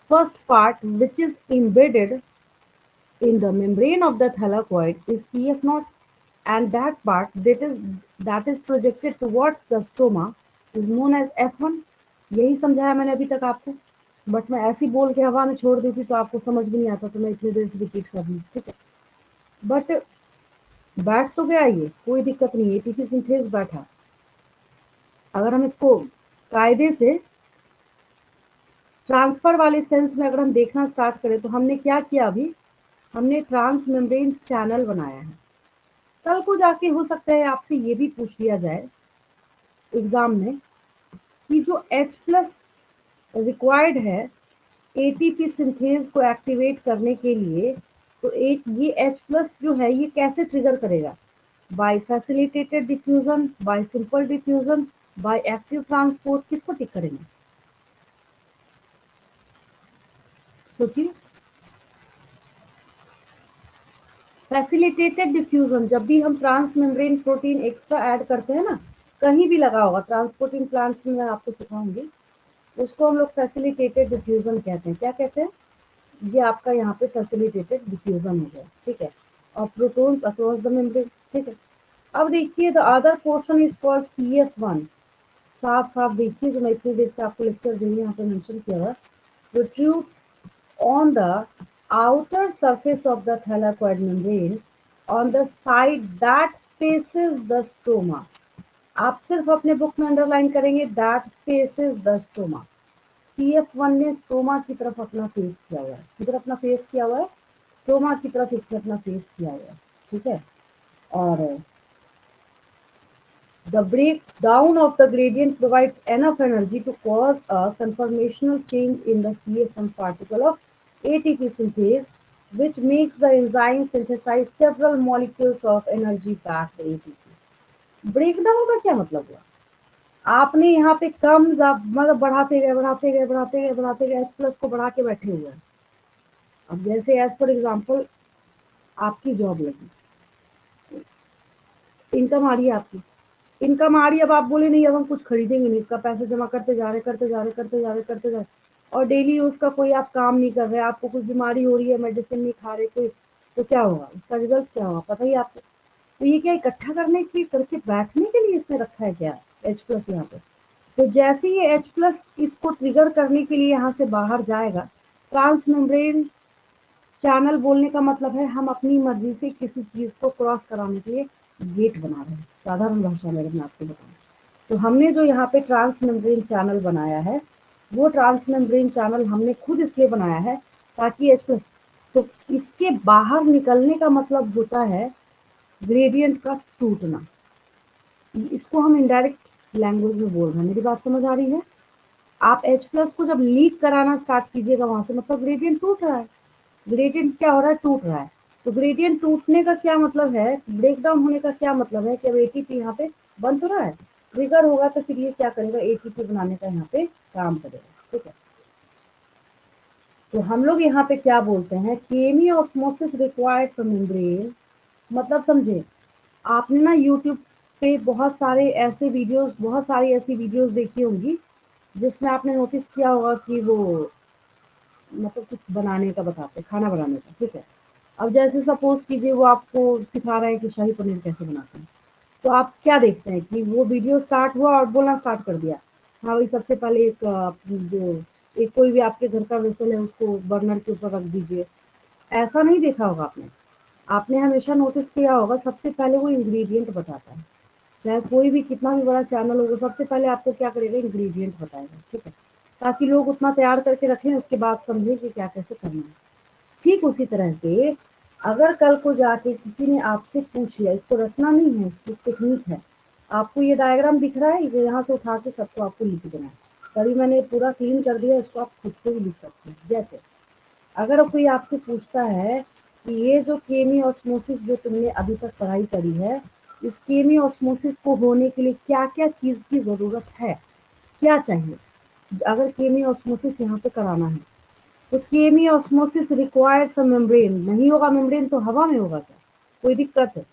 First part which is embedded in the membrane of the thylakoid is CF0, and that part that is projected towards the stoma is known as F1। यही समझाया मैंने अभी तक आपको, but मैं ऐसी बोल के हवा में छोड़ देती तो आपको समझ भी नहीं आता, तो मैं इतनी देर से रिपीट कर रही हूँ, ठीक है। बट बैठ तो गया ये, कोई दिक्कत नहीं, एटीपी सिंथेज बैठा। अगर हम इसको कायदे से ट्रांसफर वाले सेंस में अगर हम देखना स्टार्ट करें, तो हमने क्या किया? अभी हमने ट्रांस मेम्ब्रेन चैनल बनाया है। कल को जाके हो सकता है आपसे ये भी पूछ लिया जाए एग्जाम में कि जो H प्लस रिक्वायर्ड है एटीपी सिंथेज को एक्टिवेट करने के लिए, तो एक ये H प्लस जो है ये कैसे ट्रिगर करेगा? By facilitated diffusion, by simple diffusion, by active transport? किसको टिक करेंगे? सोचिए। फैसिलिटेटेड डिफ्यूजन, जब भी हम trans membrane protein extra add करते हैं ना, कहीं भी लगा होगा, ट्रांसपोर्टिंग प्लांट्स में मैं आपको सिखाऊंगी, उसको हम लोग फैसिलिटेटेड डिफ्यूजन कहते हैं। क्या कहते हैं? ये आपका यहाँ पे फैसिलिटेटेड डिफ्यूजन हो गया, ठीक है, और प्रोटॉन्स अक्रॉस द मेम्ब्रेन, ठीक है। अब देखिए, the other portion is called CF1। साफ साफ देखिए, जो मैं इतनी देर से आपको लेक्चर दे रही हूँ, यहाँ पे मेंशन किया हुआ, protrudes on the outer surface of the thylakoid membrane on the side that faces the stoma। आप सिर्फ अपने बुक में अंडरलाइन करेंगे that faces the stoma। CF1 ने स्टोमा की तरफ अपना फेस किया हुआ है, किधर अपना फेस किया हुआ है? स्टोमा की तरफ इसने अपना फेस किया हुआ है, ठीक है। और the breakdown of the gradient provides enough energy to cause a conformational change in the CF1 particle of ATP synthase, which makes the enzyme synthesize several molecules of energy-packed ATP। Breakdown का क्या मतलब हुआ? आपने यहाँ पे कम मतलब बढ़ाते गए बढ़ाते गए बढ़ाते गए बढ़ाते गए, H प्लस को बढ़ा के बैठे हुए हैं। अब जैसे एज फॉर एग्जाम्पल आपकी जॉब लगी, इनकम आ रही है आपकी, इनकम आ रही है, अब आप बोले नहीं अब हम कुछ खरीदेंगे नहीं, इसका पैसे जमा करते जा रहे करते जा रहे करते जा रहे करते जा रहे, और डेली उसका कोई आप काम नहीं कर रहे, आपको कुछ बीमारी हो रही है, मेडिसिन नहीं खा रहे कोई, तो क्या होगा? इसका रिजल्ट क्या होगा पता ही आपको। तो ये क्या इकट्ठा करने के लिए, करके बैठने के लिए इसने रखा है क्या H प्लस यहाँ पे? तो जैसे ये H प्लस इसको ट्रिगर करने के लिए यहाँ से बाहर जाएगा, ट्रांसमेम्ब्रेन चैनल बोलने का मतलब है हम अपनी मर्जी से किसी चीज को क्रॉस कराने के लिए गेट बना रहे हैं, साधारण भाषा में मैं आपको बताऊं तो हमने जो यहाँ पे ट्रांसमेम्ब्रेन चैनल बनाया है वो ट्रांसमेम्ब्रेन चैनल हमने खुद इसलिए बनाया है ताकि H+ तो इसके बाहर निकलने का मतलब होता है ग्रेडियंट का टूटना। इसको हम इनडायरेक्ट लैंग्वेज में बोल रहे हैं, मेरी बात समझ आ रही है? आप H+ को जब लीक कराना स्टार्ट कीजिएगा वहां से मतलब ग्रेडियंट टूट रहा है। ग्रेडियंट क्या हो रहा है? टूट रहा है। तो ग्रेडियंट टूटने का क्या मतलब है, ब्रेक डाउन होने का क्या मतलब है कि अब एटीपी यहाँ पे बंद हो रहा है, ट्रिगर होगा तो फिर ये क्या करेगा, एटीपी बनाने का यहाँ पे काम करेगा। ठीक है, तो हम लोग यहाँ पे क्या बोलते हैं, केमी ऑस्मोसिस रिक्वायर्स मेम्ब्रेन। मतलब समझे, आपने ना यूट्यूब पे बहुत सारे ऐसे वीडियोस, बहुत सारी ऐसी वीडियोस देखी होंगी जिसमें आपने नोटिस किया होगा कि वो मतलब कुछ बनाने का बताते हैं, खाना बनाने का। ठीक है, अब जैसे सपोज कीजिए वो आपको सिखा रहे हैं कि शाही पनीर कैसे बनाते हैं, तो आप क्या देखते हैं कि वो वीडियो स्टार्ट हुआ और बोलना स्टार्ट कर दिया, हाँ भाई सबसे पहले एक जो एक कोई भी आपके घर का वेसल है उसको बर्नर के ऊपर रख दीजिए। ऐसा नहीं देखा होगा आपने। आपने हमेशा नोटिस किया होगा सबसे पहले वो इंग्रेडिएंट बताता है, चाहे कोई भी कितना भी बड़ा चैनल होगा सबसे पहले आपको क्या करेगा, इंग्रेडिएंट बताएगा। ठीक है, ताकि लोग उतना तैयार करके रखें, उसके बाद समझें कि क्या कैसे करना है। ठीक उसी तरह से अगर कल को जाके किसी ने आपसे पूछ लिया, इसको रटना नहीं है, इसकी टेक्निक है, आपको ये डायग्राम दिख रहा है, ये यहाँ से उठा के सबको आपको लिख देना है। तभी मैंने पूरा क्लीन कर दिया, इसको आप खुद से भी लिख सकते हैं। जैसे अगर कोई आपसे पूछता है कि ये जो केमी ऑस्मोसिस जो तुमने अभी तक पढ़ाई करी है, इस केमी ऑस्मोसिस को होने के लिए क्या क्या चीज की जरूरत है, क्या चाहिए, अगर केमी ऑस्मोसिस यहाँ पे कराना है तो केमी ऑस्मोसिस रिक्वायर्स अ मेम्ब्रेन। नहीं होगा मेम्ब्रेन तो हवा में होगा क्या, कोई दिक्कत है?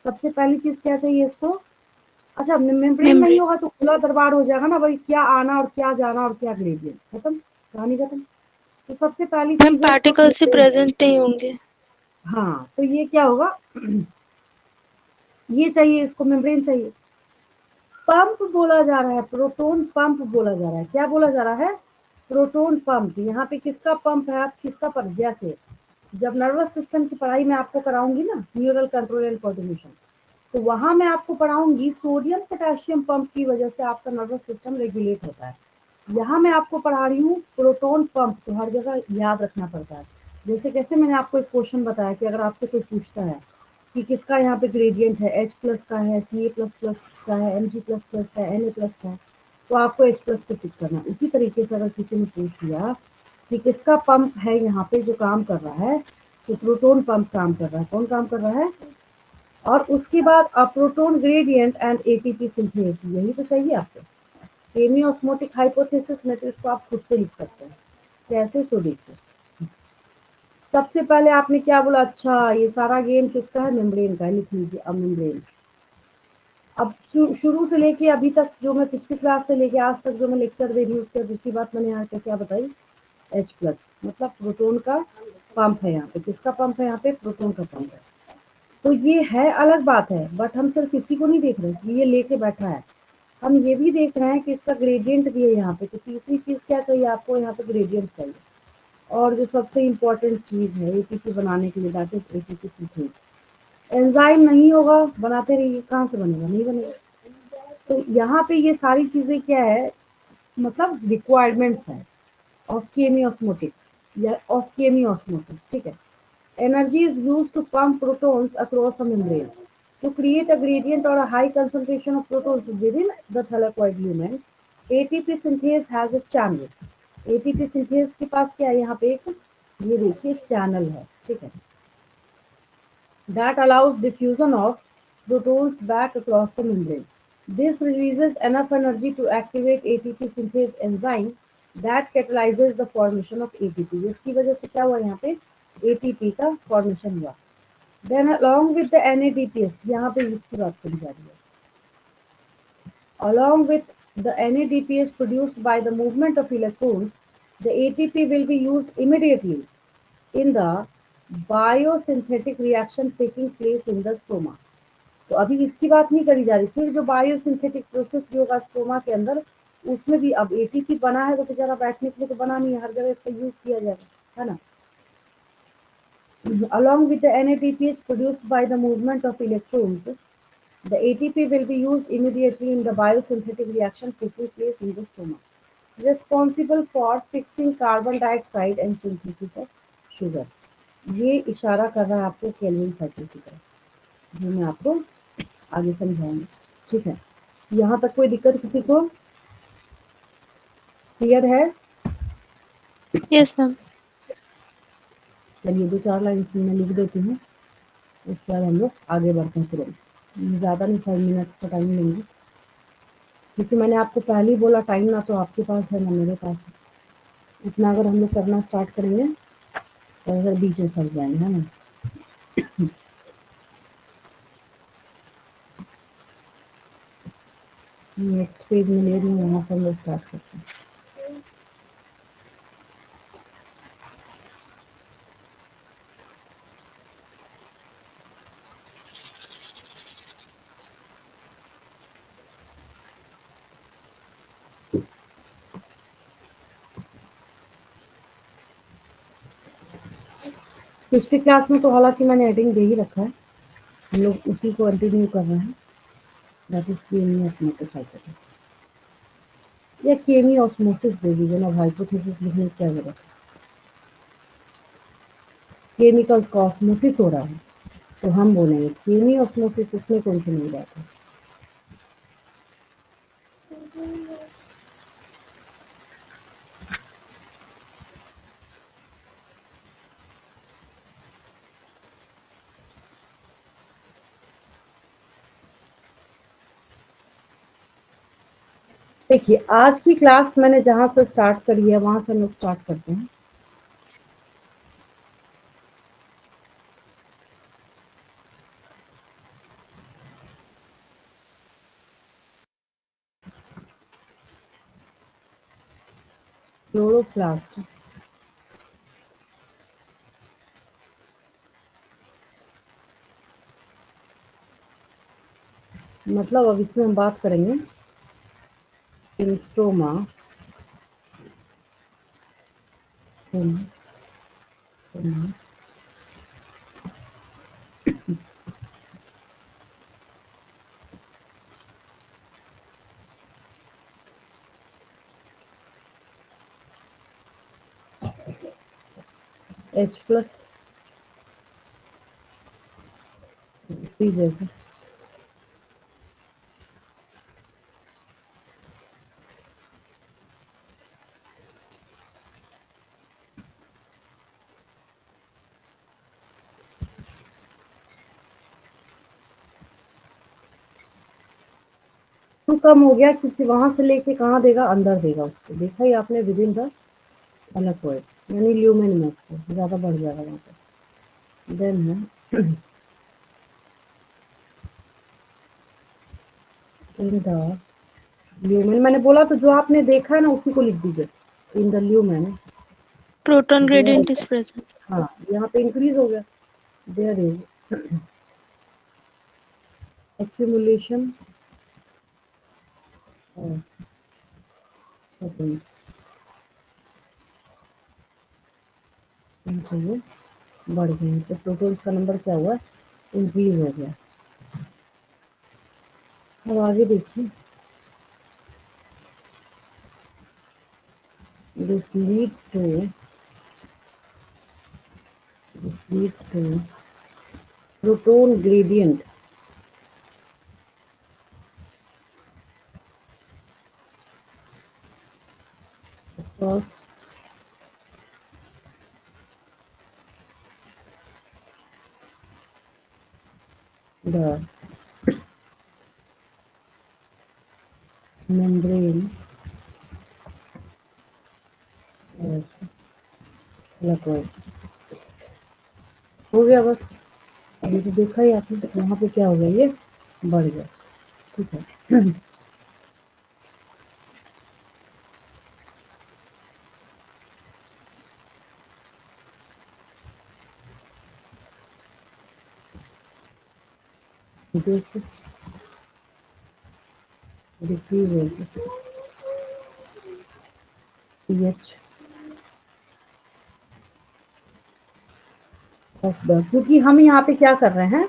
सबसे पहली चीज क्या चाहिए इसको, अच्छा मेम्ब्रेन नहीं मेम्ब्रेन। होगा तो खुला दरबार हो जाएगा ना भाई, क्या आना और क्या जाना और क्या ग्रेडियंट, खत्म, कहानी खत्म। तो सबसे पहली मैम चीज है इसको पार्टिकल्स ही मेम्ब्रेन। प्रेजेंट नहीं होंगे। हाँ तो ये क्या होगा ये चाहिए, इसको मेम्ब्रेन चाहिए। पंप बोला जा रहा है, प्रोटोन पंप बोला जा रहा है। क्या बोला जा रहा है? Proton pump. यहाँ पे किसका पंप है, आप किसका पर, जैसे जब नर्वस सिस्टम की पढ़ाई मैं आपको कराऊंगी ना, न्यूरल कंट्रोल एंड कोऑर्डिनेशन, तो वहां मैं आपको पढ़ाऊंगी सोडियम पोटेशियम पंप की वजह से आपका नर्वस सिस्टम रेगुलेट होता है। यहाँ मैं आपको पढ़ा रही हूँ प्रोटोन पंप, तो हर जगह याद रखना पड़ता है। जैसे कैसे मैंने आपको एक क्वेश्चन बताया कि अगर आपसे कोई पूछता है कि किसका यहाँ पे ग्रेडियंट है, H+ का है, Ca++ का है, Mg++ का है, Na+ का है, तो आपको H+ को टिक करना है। उसी तरीके से अगर किसी ने पूछ लिया कि किसका पंप है यहाँ पे जो काम कर रहा है, तो प्रोटोन पंप काम कर रहा है। कौन काम कर रहा है? और उसके बाद proton gradient and ATP synthase, यही तो चाहिए आपको। केमी ऑस्मोटिक हाइपोथेसिस में तो इसको आप खुद से लिख सकते हैं। कैसे, तो देखिए सबसे पहले आपने क्या बोला, अच्छा ये सारा गेम किसका है, मेम्ब्रेन का है, लिख लीजिए अब मेम्ब्रेन। अब शुरू से लेके अभी तक जो मैं पिछली क्लास से लेके आज तक जो मैं लेक्चर दे रही हूँ उसके दूसरी बात मैंने यहाँ पे क्या बताई, H+ मतलब प्रोटोन का पंप है। यहाँ पे किसका पंप है, यहाँ पे प्रोटोन का पंप है। तो ये है अलग बात है, बट हम सिर्फ इसी को नहीं देख रहे कि ये लेके बैठा है, हम ये भी देख रहे हैं कि इसका ग्रेडियंट भी है यहाँ पे। तो तीसरी चीज क्या चाहिए आपको, यहाँ पे ग्रेडियंट चाहिए। और जो सबसे इम्पोर्टेंट चीज है एटीपी बनाने के लिए, that is ATP synthase. Enzyme नहीं होगा, बनाते रहिए, कहाँ से बनेगा, नहीं बनेगा। तो यहाँ पे ये सारी चीजें क्या है, मतलब रिक्वायरमेंट्स है ऑफ केमी ऑस्मोटिक या ऑफ केमी ऑस्मोसिस। ठीक है, energy is used to pump protons across a membrane to create a gradient or a high concentration of protons within the thylakoid lumen. ATP synthase has a channel. ATP synthase के पास क्या है, यहाँ पे एक ये देखिए चैनल है। ठीक है, that allows diffusion of protons back across the membrane. This releases enough energy to activate ATP synthase enzyme that catalyzes the formation of ATP. जिसकी वजह से क्या हुआ, यहाँ पे ATP का फॉर्मेशन हुआ। Then along with the NADPH, यहाँ पे इसकी बात करी जा रही है, along with the NADPH produced by the movement of electrons, the ATP will be used immediately in the biosynthetic reaction taking place in the stroma. तो अभी इसकी बात नहीं करी जा रही, फिर जो बायोसिंथेटिक प्रोसेस भी होगा स्ट्रोमा के अंदर उसमें भी अब एटीपी बना है तो बेचारा बैठने के लिए तो बना नहीं है, हर जगह इसका यूज किया जाएगा, है ना। Along with the NADPH produced by the movement of electrons, the ATP will be used immediately in the biosynthetic reaction taking place in the stomach, responsible for fixing carbon dioxide and synthesis of sugar. ये इशारा कर रहा है आपको Calvin cycle की तरफ, जो मैं आपको आगे समझाऊंगी। ठीक है, यहाँ तक कोई दिक्कत किसी को? क्लियर है? Yes ma'am. चलिए 2-4 लाइन मैं लिख देती हूँ, उसके बाद हम लोग आगे बढ़ते हैं तुरंत। ज़्यादा नहीं, 5 मिनट्स का टाइम लेंगे, क्योंकि मैंने आपको पहले ही बोला टाइम ना तो आपके पास है ना मेरे पास है। इतना अगर हम लोग करना स्टार्ट करेंगे तो अगर बीच में फंस जाएंगे, है ना। नेक्स्ट पेज में ले रही हूँ, वहाँ से हम लोग स्टार्ट करते हैं। पिछली क्लास में तो हालांकि मैंने हेडिंग दे ही रखा है, हम लोग उसी को कंटिन्यू कर रहे हैं, दैट इज केमी ऑस्मोसिस साइकिल, या केमी ऑस्मोसिस दे दीजिए ना, हाइपोथेसिस लिखने की क्या जरूरत है। केमिकल्स का ऑस्मोसिस हो रहा है तो हम बोलेंगे केमी ऑस्मोसिस, इसमें कौन सी नहीं बात है। देखिए आज की क्लास मैंने जहाँ से स्टार्ट करी है वहां से हम लोग स्टार्ट करते हैं। क्लोरोप्लास्ट, मतलब अब इसमें हम बात करेंगे स्ट्रोमा, H प्लस जैसे तो कम हो गया, क्योंकि वहां से लेके कहाँ देगा, अंदर देगा उसको, देखा ही आपने, विद इन द अलाकोइड, यानी ल्यूमेन में उसको ज्यादा बढ़ जाएगा वहां पर। देन है इन द ल्यूमेन, मैंने बोला तो जो आपने देखा है ना उसी को लिख दीजिए, in the lumen proton there, gradient is present. हाँ यहाँ पे इंक्रीज हो गया, there is accumulation of protons, तो ये बढ़ गए, तो प्रोटॉन्स का नंबर क्या हुआ, इंक्रीज हो गया। अब आगे देखिए, this leads to proton gradient across the membrane of liquid। हो गया बस, अभी तो देखा ही आपने, यहाँ पे क्या हो गया, ये बढ़ गया, ठीक है। डिक्रीज हो गया, पीएच ऑफ द, क्योंकि हम यहाँ पे क्या कर रहे हैं,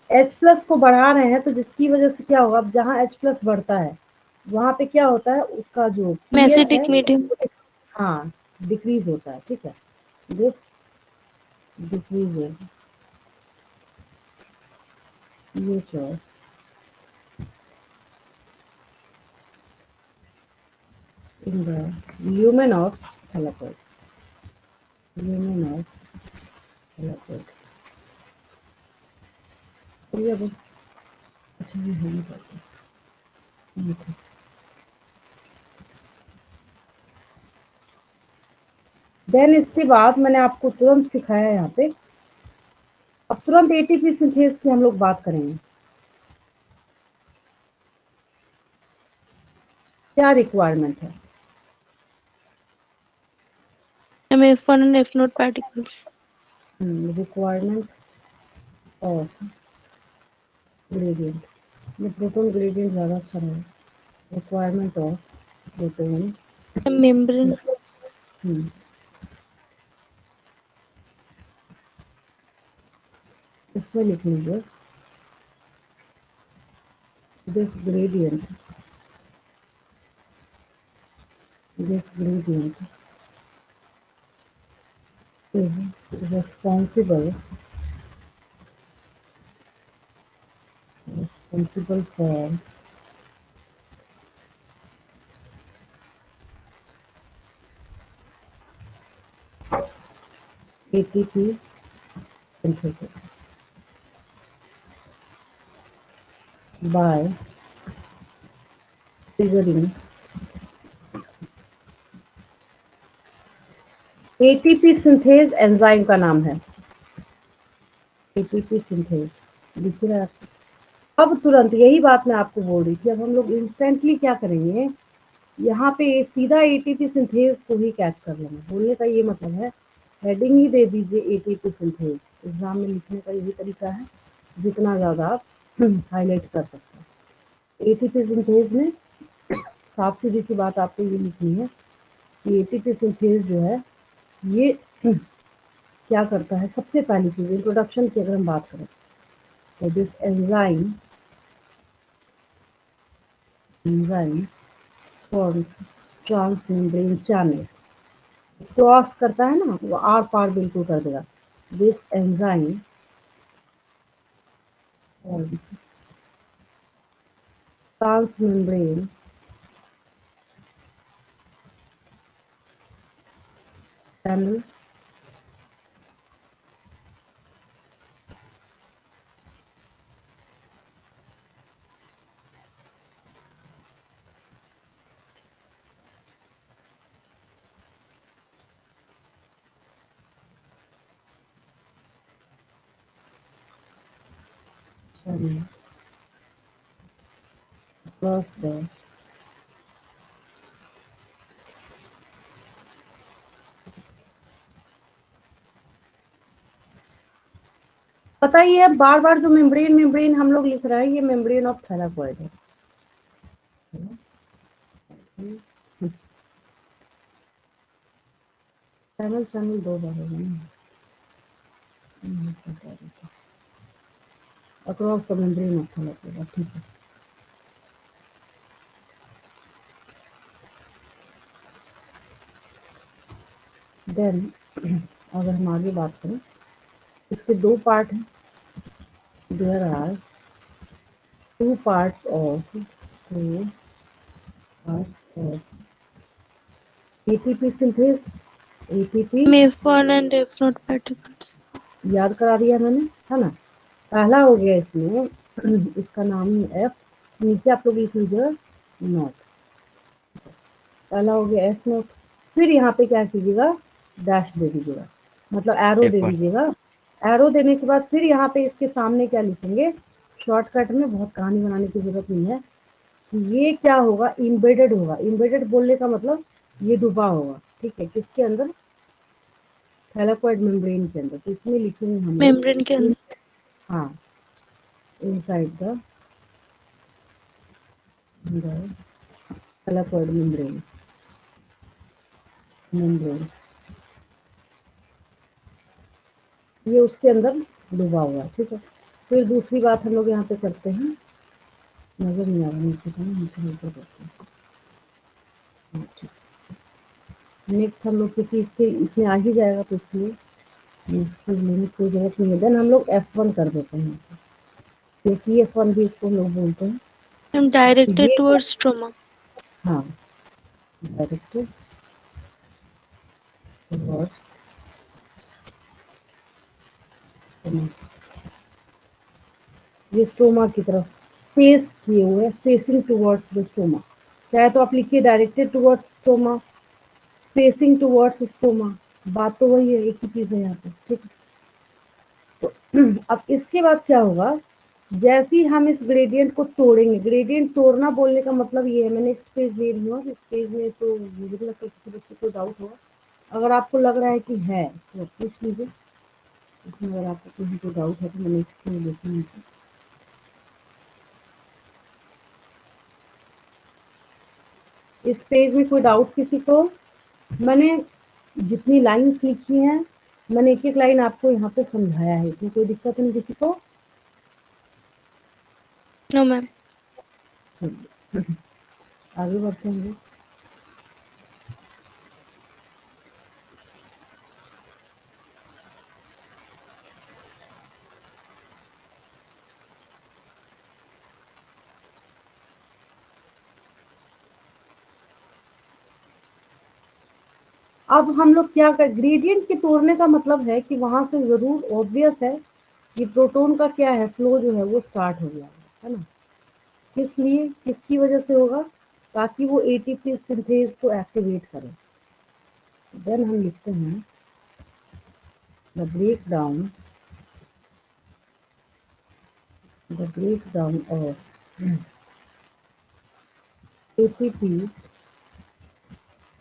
H प्लस को बढ़ा रहे हैं, तो जिसकी वजह से क्या होगा, अब जहाँ H प्लस बढ़ता है वहां पे क्या होता है, उसका जो पीएच है एसिडिक मीडियम। हाँ डिक्रीज होता है, ठीक है, this decreases pH of in the lumen of thylakoid, lumen of thylakoid। ये अब अच्छा ये होनी चाहिए, ठीक है। देन इसके बाद मैंने आपको तुरंत सिखाया यहाँ पे, अब तुरंत एटीपी सिंथेज की हम लोग बात करेंगे। क्या रिक्वायरमेंट है, MF1 and F node particles। Requirement of gradient, ये प्रोटोन ग्रेडियंट ज़्यादा अच्छा रहेगा, रिक्वायरमेंट ऑफ प्रोटोन, मेम्ब्रेन। इसमें लिख लीजिए, this gradient is responsible for ATP synthesis by triggering ATP synthase enzyme का नाम है, एटीपी सिंथेज दिख रहा है आपको। अब तुरंत यही बात मैं आपको बोल रही थी, अब हम लोग इंस्टेंटली क्या करेंगे, यहाँ पे सीधा एटीपी सिंथेज को ही कैच कर लेंगे। बोलने का ये मतलब है, हेडिंग ही दे दीजिए एटीपी सिंथेज, एग्जाम में लिखने का यही तरीका है, जितना ज़्यादा आप हाईलाइट कर सकते हैं। एटीपी सिंथेज में साफ सीधी सी बात आपको ये लिखनी है कि एटीपी सिंथेज जो है ये क्या करता है। सबसे पहली चीज इंट्रोडक्शन की अगर हम बात करें, तो this enzyme forms transmembrane channel, cross करता है ना, वो आर पार बिल्कुल कर देगा। This enzyme transmembrane channel across the पता ही है, बार बार जो मेम्ब्रेन मेम्ब्रेन हम लोग लिख रहे हैं, ये मेम्ब्रेन ऑफ थैलाकोइड है। चैनल चैनल दो बार होगा ना, अक्रॉस द मेम्ब्रेन ऑफ थैलाकोइड, ठीक है। देन अगर हम आगे बात करें, इसके दो पार्ट हैं, there are two parts of ATP synthase, ATP MF1 and F node particles। याद करा दिया मैंने, है ना। पहला हो गया इसमें इसका नाम है F, नीचे आप लोग लिख लीजिए नोट, पहला हो गया F नोट। फिर यहाँ पे क्या कीजिएगा, डैश दे दीजिएगा, मतलब एरो दे दीजिएगा। एरो देने के बाद फिर यहाँ पे इसके सामने क्या लिखेंगे, शॉर्टकट में, बहुत कहानी बनाने की जरूरत नहीं है। ये क्या होगा, इम्बेडेड होगा। इम्बेडेड बोलने का मतलब ये डूबा होगा, ठीक है, किसके अंदर, थैलाकोइड मेम्ब्रेन के अंदर। तो इसमें लिखेंगे हम मेम्ब्रेन के लोग, अंदर। हाँ, इनसाइड द थैलाकोइड मेम्ब्रेन। मेम्ब्रेन, ये उसके अंदर डूबा हुआ है, ठीक है। फिर दूसरी बात हम लोग यहाँ पे करते हैं, नजर नहीं आ रहा नीचे का, नीचे नीचे करते हैं। नेक्स्ट हम लोग क्योंकि इसके इसमें आ ही जाएगा तो इसलिए इसकी लिमिट कोई जरूरत नहीं है। देन हम लोग F1 कर देते हैं, F1 भी इसको हम लोग बोलते हैं। I'm तो directed ये towards trauma. हाँ, डायरेक्टेड टुवर्ड्स, ये स्टोमा की तरफ फेस किए हुए, फेसिंग टुवर्ड्स द स्टोमा। चाहे तो आप लिखिए directed towards stoma, facing towards stoma, बात तो वही है, एक ही चीज है यहाँ पे, ठीक है। तो अब इसके बाद क्या होगा, जैसे ही हम इस ग्रेडियंट को तोड़ेंगे, ग्रेडियंट तोड़ना बोलने का मतलब ये है, मैंने नेक्स्ट पेज ले लिया, इस पेज में तो मुझे नहीं लगता किसी बच्चे को डाउट होगा। अगर आपको लग रहा है कि है तो पूछ लीजिए, इसमें अगर आपको किसी को डाउट है तो मैं नेक्स्ट पेज लेती हूँ। इस पेज में कोई डाउट किसी को? मैंने जितनी लाइंस लिखी हैं, मैंने एक एक लाइन आपको यहाँ पे समझाया है, इसमें कोई दिक्कत नहीं किसी को? No, ma'am. आगे बढ़ते हैं। अब हम लोग क्या कर, ग्रेडियंट के तोड़ने का मतलब है कि वहां से जरूर ऑब्वियस है कि प्रोटॉन का क्या है, फ्लो जो है वो स्टार्ट हो गया है ना। किस लिए, किसकी वजह से होगा? ताकि वो एटीपी सिंथेज को एक्टिवेट करे। देन हम लिखते हैं the breakdown of ATP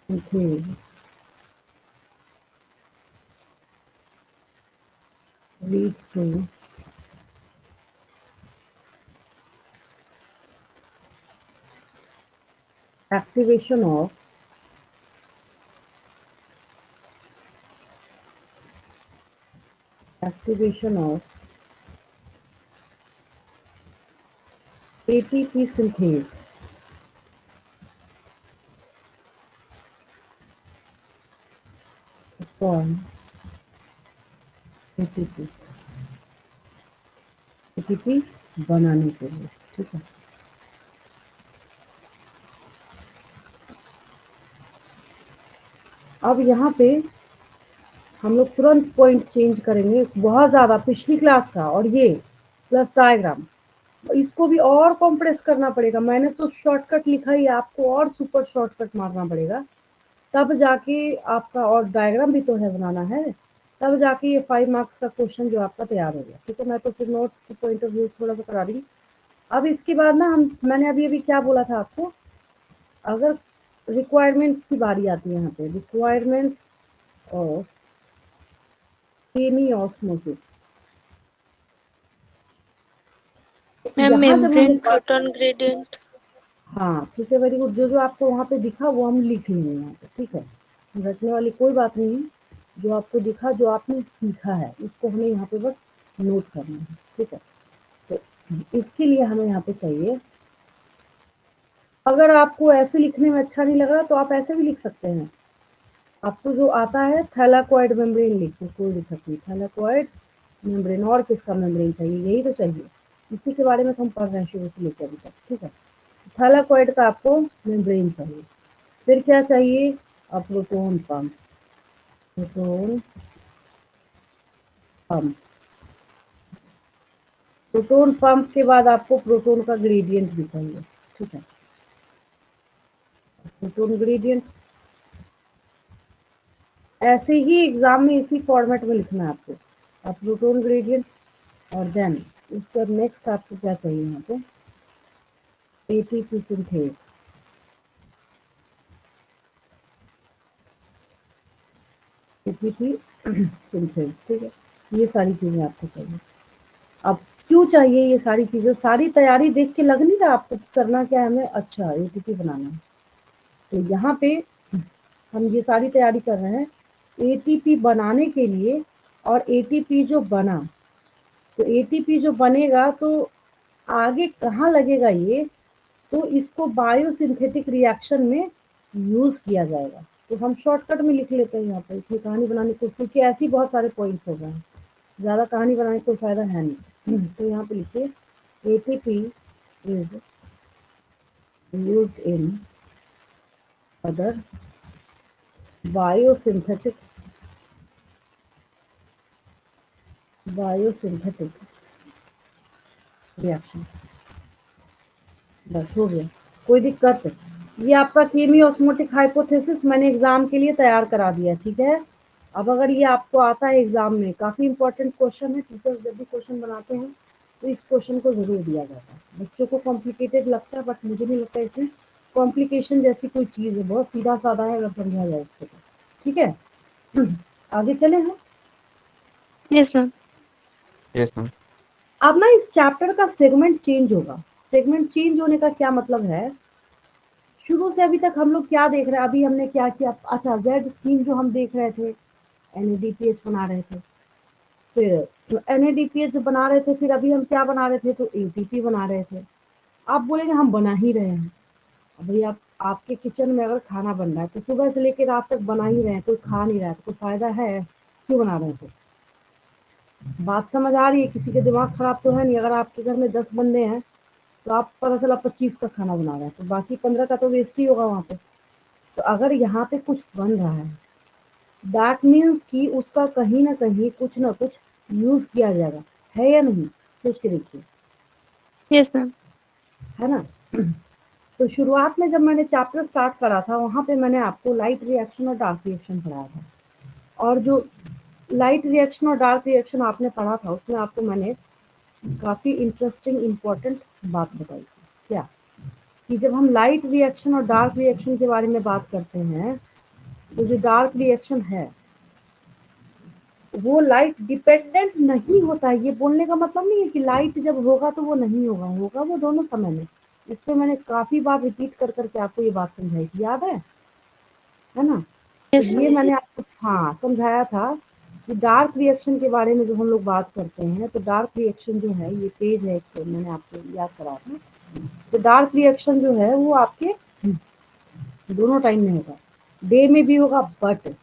synthase leads to activation of ATP synthase from ATP बनाने के लिए, ठीक है। अब यहाँ पे हम लोग तुरंत पॉइंट चेंज करेंगे, बहुत ज़्यादा पिछली क्लास का और ये प्लस डायग्राम, इसको भी और कॉम्प्रेस करना पड़ेगा। मैंने तो शॉर्टकट लिखा ही, आपको और सुपर शॉर्टकट मारना पड़ेगा, तब जाके आपका, और डायग्राम भी तो है बनाना है, तब जाके ये 5 मार्क्स का क्वेश्चन जो आपका तैयार हो गया, ठीक है। मैं तो फिर नोट्स की पॉइंट ऑफ व्यू थोड़ा सा करा रही। अब इसके बाद ना मैंने अभी अभी क्या बोला था आपको, अगर रिक्वायरमेंट्स की बारी आती है यहाँ पे, requirements of semi osmosis, Ma'am, यहाँ जब हम membrane proton gradient. हाँ ठीक है, वेरी गुड। जो जो आपको वहाँ पे दिखा वो हम लिख लेंगे यहाँ पे, ठीक है। रटने वाली कोई बात नहीं है, जो आपको दिखा, जो आपने सीखा है, उसको हमें यहाँ पे बस नोट करना है, ठीक है। तो इसके लिए हमें यहाँ पे चाहिए, अगर आपको ऐसे लिखने में अच्छा नहीं लग रहा तो आप ऐसे भी लिख सकते हैं। आपको जो आता है थैलाकोइड मेम्ब्रेन लिखो, कोई दिक्कत नहीं, थैलाकोइड मेम्ब्रेन। और किसका मेम्ब्रेन चाहिए? यही तो चाहिए, इसी के बारे में तो हम पढ़ रहे हैं शुरू से लेकर अभी तक, ठीक है। थैलाकोइड का आपको मेम्ब्रेन चाहिए। फिर क्या चाहिए? Proton pump, proton pump. Proton pump के बाद आपको प्रोटोन का ग्रेडियंट भी चाहिए, ठीक है। प्रोटोन ग्रेडियंट ऐसे ही एग्जाम में इसी फॉर्मेट में लिखना है आपको, प्रोटोन ग्रेडियंट। और देन उसके बाद नेक्स्ट आपको क्या चाहिए यहाँ पे? एटीपी सिंथेज, एटीपी सिंथेज, ठीक है। ये सारी चीजें आपको चाहिए। अब क्यों चाहिए ये सारी चीजें? सारी तैयारी देख के लग नहीं रहा आपको करना क्या है हमें? अच्छा, एटीपी बनाना है। तो यहाँ पे हम ये सारी तैयारी कर रहे हैं एटीपी बनाने के लिए। और एटीपी जो बना, तो एटीपी जो बनेगा तो आगे कहाँ लगेगा ये, तो इसको बायोसिंथेटिक रिएक्शन में यूज किया जाएगा। तो हम शॉर्टकट में लिख लेते हैं यहाँ पर, इतनी कहानी बनाने को, क्योंकि ऐसे ही बहुत सारे पॉइंट्स हो गए हैं, ज़्यादा कहानी बनाने का कोई फायदा है नहीं। तो यहाँ पे लिखिए ATP is used in other biosynthetic reaction. बस हो गया, कोई दिक्कत है? ये आपका केमी ऑस्मोटिक हाइपोथेसिस मैंने एग्जाम के लिए तैयार करा दिया, ठीक है। अब अगर ये आपको आता है एग्जाम में, काफी इंपॉर्टेंट क्वेश्चन है, टीचर्स जब भी क्वेश्चन बनाते हैं तो इस क्वेश्चन को जरूर दिया जाता है। बच्चों को कॉम्प्लिकेटेड लगता है, बट मुझे नहीं लगता इसमें कॉम्प्लिकेशन जैसी कोई चीज है, बहुत सीधा साधा है अगर समझा जाए इसको तो। ठीक है, आगे चले हम। Yes ma'am. Yes ma'am. अब ना इस चैप्टर का सेगमेंट चेंज होगा। सेगमेंट चेंज होने का क्या मतलब है, शुरू से अभी तक हम लोग क्या देख रहे हैं, अभी हमने क्या किया, अच्छा जेड स्कीम जो हम देख रहे थे, एनएडीपीएस बना रहे थे, फिर एनएडीपीएस जो बना रहे थे, फिर अभी हम क्या बना रहे थे, तो एटीपी बना रहे थे। आप बोलेंगे हम बना ही रहे हैं, अब भाई आप आपके किचन में अगर खाना बन रहा है तो सुबह से लेकर रात तक बना ही रहे हैं, कोई खा नहीं रहा है तो कोई फायदा है, क्यों बना रहे थे? बात समझ आ रही है? किसी के दिमाग खराब तो है नहीं? अगर आपके घर में 10 बंदे हैं तो आप पता चला 25 का खाना बना रहे हैं, तो बाकी 15 का तो वेस्ट ही होगा वहां पे। तो अगर यहाँ पे कुछ बन रहा है, दैट मीन्स कि उसका कहीं ना कहीं कुछ ना कुछ यूज किया जाएगा, है या नहीं? सोच के देखिए, यस मैम। है ना। तो शुरुआत में जब मैंने चैप्टर स्टार्ट करा था, वहां पे मैंने आपको लाइट रिएक्शन और डार्क रिएक्शन पढ़ाया था, और जो लाइट रिएक्शन और डार्क रिएक्शन आपने पढ़ा था उसमें आपको मैंने काफी इंटरेस्टिंग इंपॉर्टेंट बात बताई थी। क्या? कि जब हम लाइट रिएक्शन और डार्क रिएक्शन के बारे में बात करते हैं, तो जो डार्क रिएक्शन है वो लाइट डिपेंडेंट नहीं होता है। ये बोलने का मतलब नहीं है कि लाइट जब होगा तो वो नहीं होगा, होगा वो दोनों समय में। इस पे मैंने काफी बार रिपीट कर करके आपको ये बात समझाई थी, याद है ना। तो यस ये मैम। मैंने आपको हाँ समझाया था कि डार्क रिएक्शन के बारे में जब हम लोग बात करते हैं, तो डार्क रिएक्शन जो है, ये पेज है एक, तो मैंने आपको याद करा था। तो डार्क रिएक्शन जो है वो आपके दोनों टाइम में होगा, डे में भी होगा, बट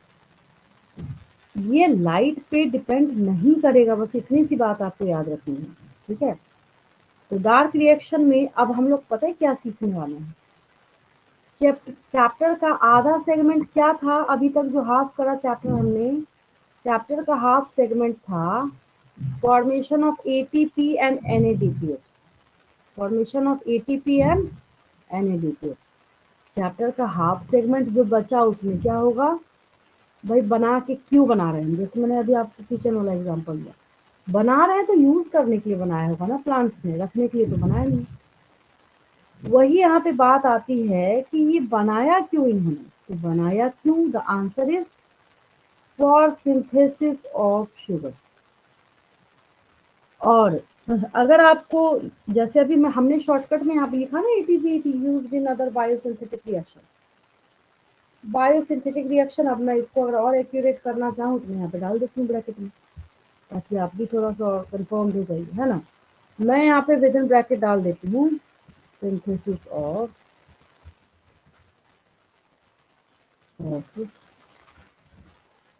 ये लाइट पे डिपेंड नहीं करेगा। बस इतनी सी बात आपको याद रखनी है, ठीक है। तो डार्क रिएक्शन में अब हम लोग पता है क्या सीखने वाले हैं। चैप्टर का आधा सेगमेंट क्या था अभी तक जो हाफ करा चैप्टर हमने, चैप्टर का हाफ सेगमेंट था formation of ATP and NADPH, formation of ATP and NADPH. Chapter का हाफ सेगमेंट जो बचा उसमें क्या होगा, भाई बना के क्यों बना रहे हैं। जैसे मैंने अभी आपको किचन वाला एग्जांपल दिया, बना रहे हैं तो यूज करने के लिए बनाया होगा ना, प्लांट्स में रखने के लिए तो बनाया नहीं। वही यहाँ पे बात आती है कि ये बनाया क्यों इन्होंने, तो बनाया क्यों, the answer is for synthesis of sugar. और अगर आपको, जैसे अभी मैं हमने शॉर्टकट में यहाँ पे लिखा ना ATP used in other biosynthetic reaction, biosynthetic reaction. अब मैं इसको अगर और एक्यूरेट करना चाहूँ तो मैं यहाँ पे डाल देती हूँ ब्रैकेट में, ताकि आप भी थोड़ा सा कंफर्म हो जाइए, है ना। मैं यहाँ पे विद इन ब्रैकेट डाल देती हूँ सिंथेसिस ऑफ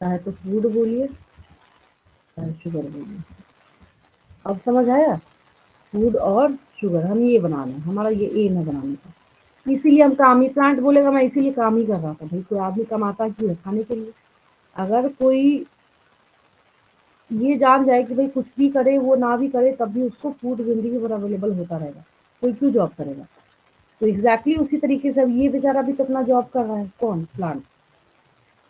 चाहे तो फूड बोलिए चाहे शुगर बोलिए। अब समझ आया, फूड और शुगर हम ये बना लें, हमारा ये एम है बनाने का। इसीलिए हम काम ही, प्लांट बोलेगा मैं इसीलिए काम ही कर रहा था, भाई कोई आदमी कमाता क्यों है, खाने के लिए। अगर कोई ये जान जाए कि भाई कुछ भी करे वो ना भी करे तब भी उसको फूड जिंदगी भर अवेलेबल होता रहेगा, कोई क्यों जॉब करेगा। तो एग्जैक्टली उसी तरीके से अब ये बेचारा भी तो अपना जॉब कर रहा है, कौन, प्लांट।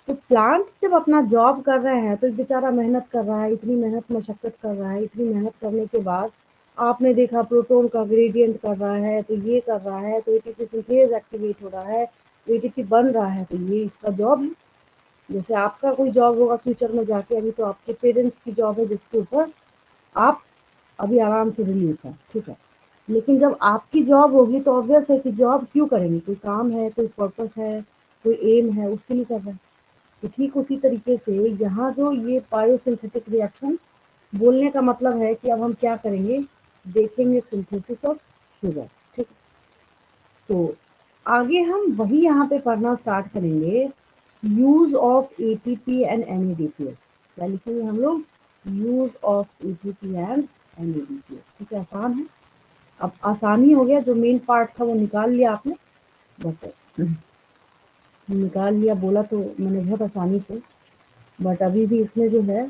तो प्लांट जब अपना जॉब कर रहे हैं तो बेचारा मेहनत कर रहा है, इतनी मेहनत मशक्कत कर रहा है, इतनी मेहनत करने के बाद आपने देखा प्रोटोन का ग्रेडियंट कर रहा है, तो ये कर रहा है, तो एटीपी सिंथेज एक्टिवेट हो रहा है, एटीपी बन रहा है, तो ये इसका जॉब है। जैसे आपका कोई जॉब होगा फ्यूचर में जाके, अभी तो आपके पेरेंट्स की जॉब है जिसके ऊपर आप अभी आराम से रिलीज है, ठीक है। लेकिन जब आपकी जॉब होगी तो ऑब्वियस है कि जॉब क्यों करेंगे, कोई काम है, कोई पर्पस है, कोई एम है उसके लिए कर रहा है। तो ठीक उसी तरीके से यहाँ जो ये बायोसिंथेटिक रिएक्शन बोलने का मतलब है कि अब हम क्या करेंगे, देखेंगे सिंथेसिस ऑफ शुगर। ठीक है, तो आगे हम वही यहाँ पे पढ़ना स्टार्ट करेंगे, यूज ऑफ एटीपी एंड एनएडीपीएस। क्या लिखेंगे हम लोग, यूज ऑफ एटीपी एंड एनएडीपीएस। ठीक है, आसान है। अब आसानी हो गया, जो मेन पार्ट था वो निकाल लिया आपने, बट निकाल लिया बोला तो मैंने बहुत आसानी से, बट अभी भी इसमें जो है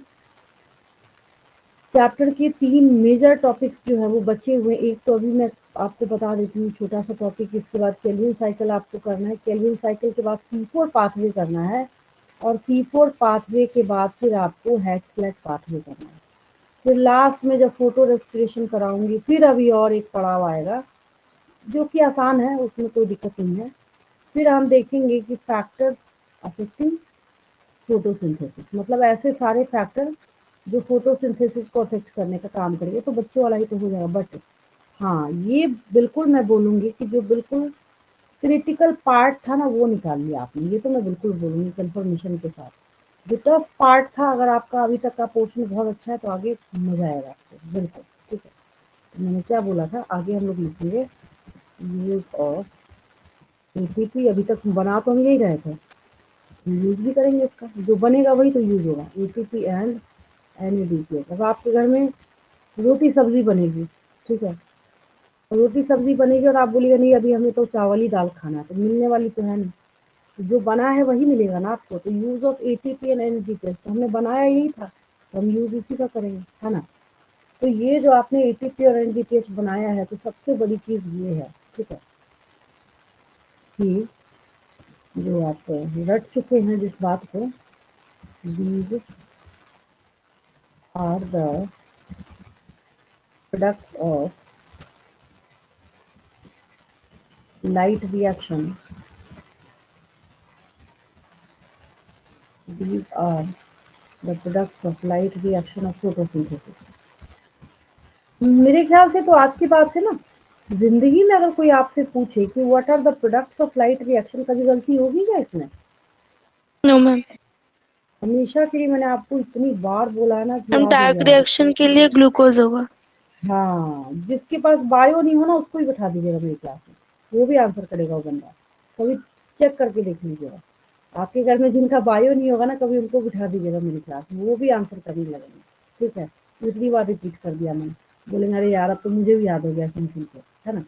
चैप्टर के 3 मेजर टॉपिक्स जो है वो बचे हुए। एक तो अभी मैं आपको बता देती हूँ छोटा सा टॉपिक, इसके बाद केल्विन साइकिल आपको करना है, केल्विन साइकिल के बाद C4 पाथवे करना है, और C4 पाथवे के बाद फिर आपको हैक्सलेट पाथवे करना है। फिर लास्ट में जब फोटो रेस्पिरेशन कराऊंगी फिर अभी और एक पड़ाव आएगा जो कि आसान है, उसमें कोई दिक्कत नहीं है। फिर हम देखेंगे कि फैक्टर्स अफेक्टिंग फोटोसिंथेसिस, मतलब ऐसे सारे फैक्टर जो फोटोसिंथेसिस को अफेक्ट करने का काम करेंगे। तो बच्चों वाला ही तो हो जाएगा, बट हाँ ये बिल्कुल मैं बोलूँगी कि जो बिल्कुल क्रिटिकल पार्ट था ना वो निकाल लिया आपने, ये तो मैं बिल्कुल बोलूँगी कंफर्मेशन के साथ। जो टफ पार्ट था, अगर आपका अभी तक का पोर्शन बहुत अच्छा है तो आगे मजा आएगा आपको, बिल्कुल। ठीक है, तो मैंने क्या बोला था, आगे हम लोग लिखेंगे यूज ऑफ एटीपी। अभी तक बना तो हम यही रहे थे, यूज भी करेंगे इसका, जो बनेगा वही तो यूज होगा, एटीपी एंड एनएडीपीएस। अब आपके घर में रोटी सब्जी बनेगी, ठीक है, रोटी सब्जी बनेगी और आप बोलिएगा नहीं अभी हमें तो चावल ही दाल खाना है, तो मिलने वाली तो है नहीं, तो जो बना है वही मिलेगा ना आपको। तो यूज ऑफ एटीपी एंड एनएडीपीएस, तो हमने बनाया यही था तो हम यूज इसी का करेंगे, है ना। तो ये जो आपने एटीपी और एनएडीपीएस बनाया है, तो सबसे बड़ी चीज ये है, ठीक है, कि जो आप रट चुके हैं जिस बात को, these are the products of light reaction. These are the products of light reaction of photosynthesis. मेरे ख्याल से तो आज की बात से ना, जिंदगी में अगर कोई आपसे पूछे कि what are the products of light reaction, कभी गलती होगी क्या इसमें? No ma'am. हमेशा के लिए मैंने आपको इतनी बार बोला है ना कि हम याद हो टैग जाएगा। रिएक्शन के लिए ग्लूकोज होगा। हाँ, जिसके पास बायो नहीं हो ना उसको ही बैठा दीजिएगा मेरी क्लास में, वो भी आंसर करेगा वो बंदा, कभी चेक करके देख लीजिएगा। आपके घर में जिनका बायो नहीं होगा ना, कभी उनको बिठा दीजिएगा मेरी क्लास में, वो भी आंसर करने लगेंगे। ठीक है, दूसरी बार रिपीट कर दिया मैंने, बोलेंगे अरे यार अब तो मुझे भी याद हो गया सुन सुन के, है ना।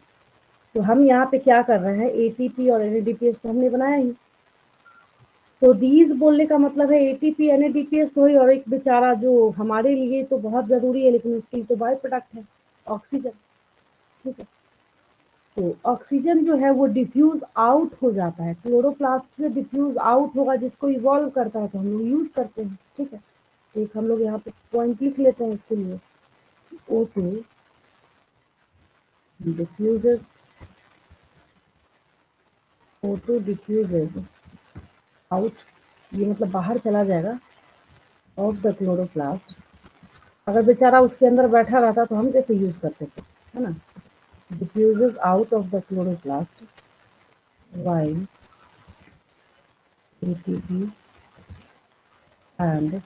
तो हम यहाँ पे क्या कर रहे हैं, एटीपी और एनएडीपीएस तो हमने बनाया ही। तो दीज बोलने का मतलब है एटीपी एनएडीपीएस हुई, और एक बेचारा जो हमारे लिए तो बहुत जरूरी है लेकिन उसके लिए तो बाय प्रोडक्ट है, ऑक्सीजन। ठीक है, तो ऑक्सीजन जो है वो डिफ्यूज आउट हो जाता है, क्लोरोप्लास्ट से डिफ्यूज आउट होगा, जिसको इवॉल्व करता है तो हम लोग यूज करते हैं। ठीक है, तो एक हम लोग यहाँ पे पॉइंट लिख लेते हैं इसके लिए, O2 diffuses, O2 diffuses out, ये मतलब बाहर चला जाएगा, ऑफ द क्लोरोप्लास्ट। अगर बेचारा उसके अंदर बैठा रहता तो हम कैसे यूज करते थे, है ना। Diffuses out of the chloroplast while ATP and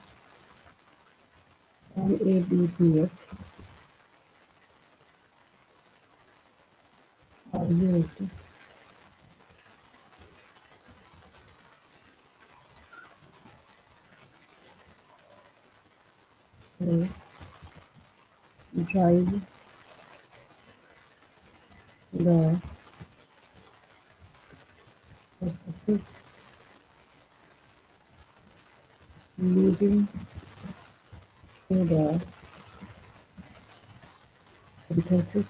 NADPH are used to drive the processes leading to the synthesis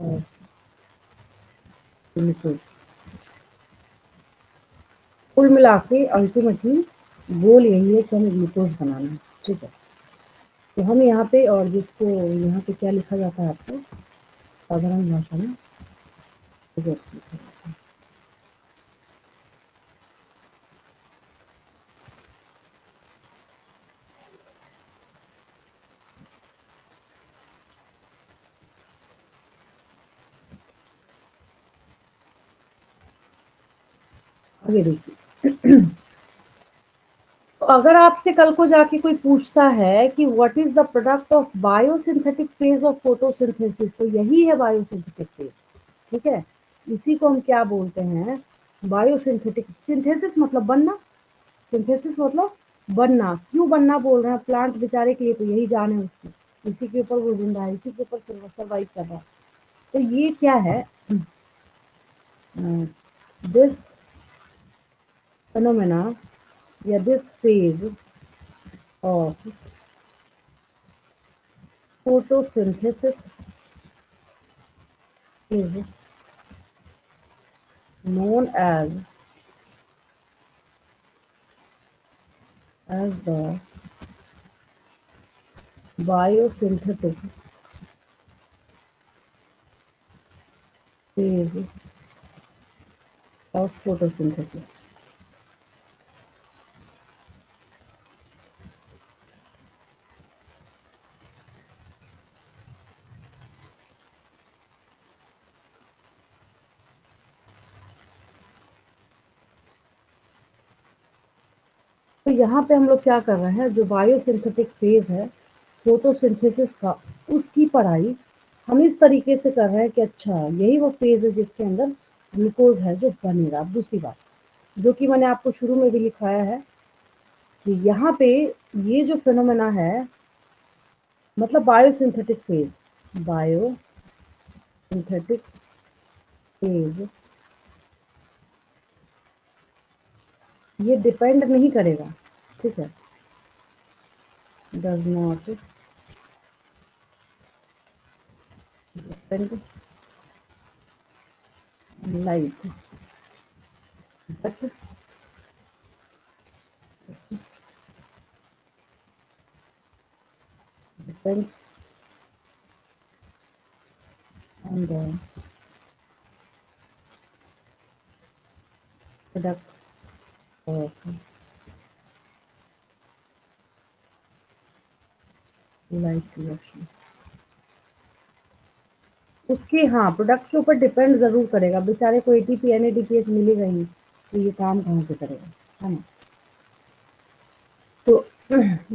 of glucose। कुल मिला के अल्टीमेटली गोल यही है कि हमें ग्लूकोज बनाना है। ठीक है, तो हम यहाँ पे, और जिसको यहाँ पे क्या लिखा जाता है आपको साधारण भाषा में, ये देखिए तो अगर आपसे कल को जाके कोई पूछता है कि what is the product of biosynthetic phase of photosynthesis, तो यही है बायोसिंथेटिक फेज। ठीक है, इसी को हम क्या बोलते हैं, बायोसिंथेटिक। सिंथेसिस मतलब बनना, सिंथेसिस मतलब बनना। क्यों बनना बोल रहे हैं, प्लांट बेचारे के लिए तो यही जान है उसकी, इसी के ऊपर वो जिंदा है, इसी के ऊपर सर्वाइव कर रहा है। तो ये क्या है, दिस फेनोमेना या this phase of photosynthesis is known as the biosynthetic phase of photosynthesis। तो यहाँ पे हम लोग क्या कर रहे हैं, जो बायोसिंथेटिक फेज है फोटोसिंथेसिस का, उसकी पढ़ाई हम इस तरीके से कर रहे हैं कि अच्छा यही वो फेज है जिसके अंदर ग्लूकोज है जो बनेगा। दूसरी बात जो कि मैंने आपको शुरू में भी लिखाया है कि यहाँ पे ये जो फेनोमेना है, मतलब बायोसिंथेटिक फेज, बायोसिंथेटिक फेज ये डिपेंड नहीं करेगा, ठीक है, does not depend light but depends on the products of light reaction. उसके हाँ प्रोडक्ट के ऊपर डिपेंड जरूर करेगा, बेचारे को एटीपी एनएडीपीएच मिलेगा ही, तो ये काम कहाँ से करेगा, है ना। तो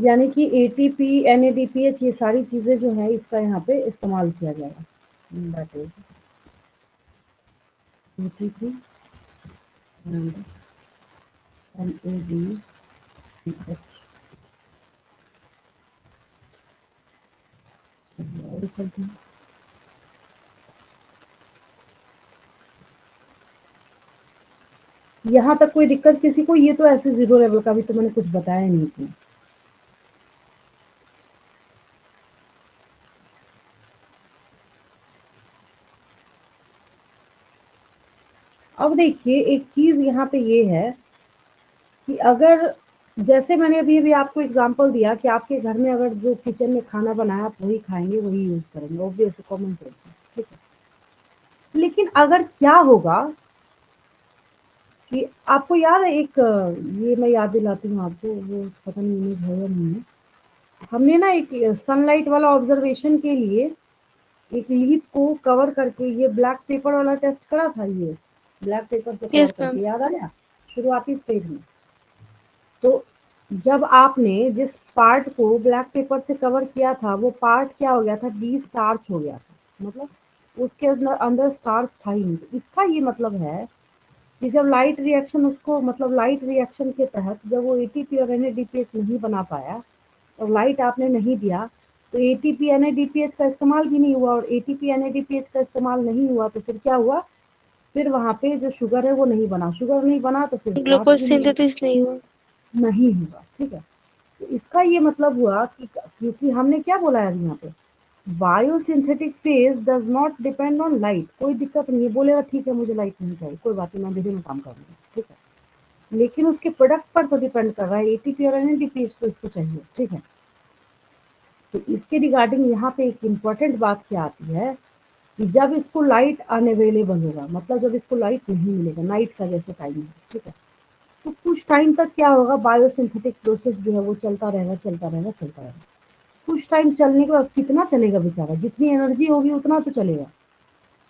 यानी कि एटीपी एनएडीपीएच ये सारी चीजें जो है इसका यहाँ पे इस्तेमाल किया जाएगा, that is ATP and NADPH. और चलते हैं, यहाँ तक कोई दिक्कत किसी को, ये तो ऐसे जीरो लेवल का भी तो मैंने कुछ बताया नहीं इसमें। अब देखिए एक चीज यहाँ पे ये है कि अगर जैसे मैंने अभी अभी आपको एग्जांपल दिया कि आपके घर में अगर जो किचन में खाना बनाया आप वही खाएंगे वही यूज करेंगे, ऑब्वियस कॉमन सेंस है, ठीक है। लेकिन अगर क्या होगा कि आपको याद है एक, ये मैं याद दिलाती हूँ आपको, वो पता नहीं इमेज है या नहीं है, हमने ना एक सनलाइट वाला ऑब्जर्वेशन के लिए एक लीफ को कवर करके ये ब्लैक पेपर वाला टेस्ट करा था, ये ब्लैक पेपर से कवर Yes, करके, ma'am. याद आ गया शुरुआती स्टेज में। तो जब आपने जिस पार्ट को ब्लैक पेपर से कवर किया था वो पार्ट क्या हो गया था, डी स्टार्च हो गया था, मतलब उसके अंदर अंदर स्टार्च था ही नहीं। तो इसका ये मतलब है कि जब लाइट रिएक्शन उसको, मतलब लाइट रिएक्शन के तहत जब वो एटीपी और एनएडीपीएच नहीं बना पाया और लाइट आपने नहीं दिया, तो एटीपी एनएडीपीएच का इस्तेमाल भी नहीं हुआ, और एटीपी एनएडीपीएच का इस्तेमाल नहीं हुआ तो फिर क्या हुआ, फिर वहाँ पे जो शुगर है वो नहीं बना, शुगर नहीं बना तो फिर स्टार्च ग्लूकोज भी सिंथेसिस नहीं हुआ। नहीं हुआ, ठीक है। तो इसका ये मतलब हुआ कि क्योंकि हमने क्या बोला है यहाँ पे, biosynthetic phase does not depend on light. कोई दिक्कत नहीं है, बोलेगा ठीक है मुझे लाइट नहीं चाहिए, कोई बात नहीं, मैं बिजली में काम कर लूंगा, ठीक है। लेकिन उसके प्रोडक्ट पर तो डिपेंड कर रहा है, एटीपी और एनएडीपीएच तो इसको चाहिए, ठीक है। तो इसके रिगार्डिंग यहाँ पे एक इम्पॉर्टेंट बात क्या आती है कि जब इसको लाइट अनअवेलेबल होगा, मतलब जब इसको लाइट नहीं मिलेगा, नाइट का जैसे टाइम है, ठीक है, तो कुछ टाइम तक क्या होगा, बायोसिंथेटिक प्रोसेस जो है वो चलता रहेगा चलता रहेगा चलता रहेगा। कुछ टाइम चलने के बाद कितना चलेगा बेचारा, जितनी एनर्जी होगी उतना तो चलेगा,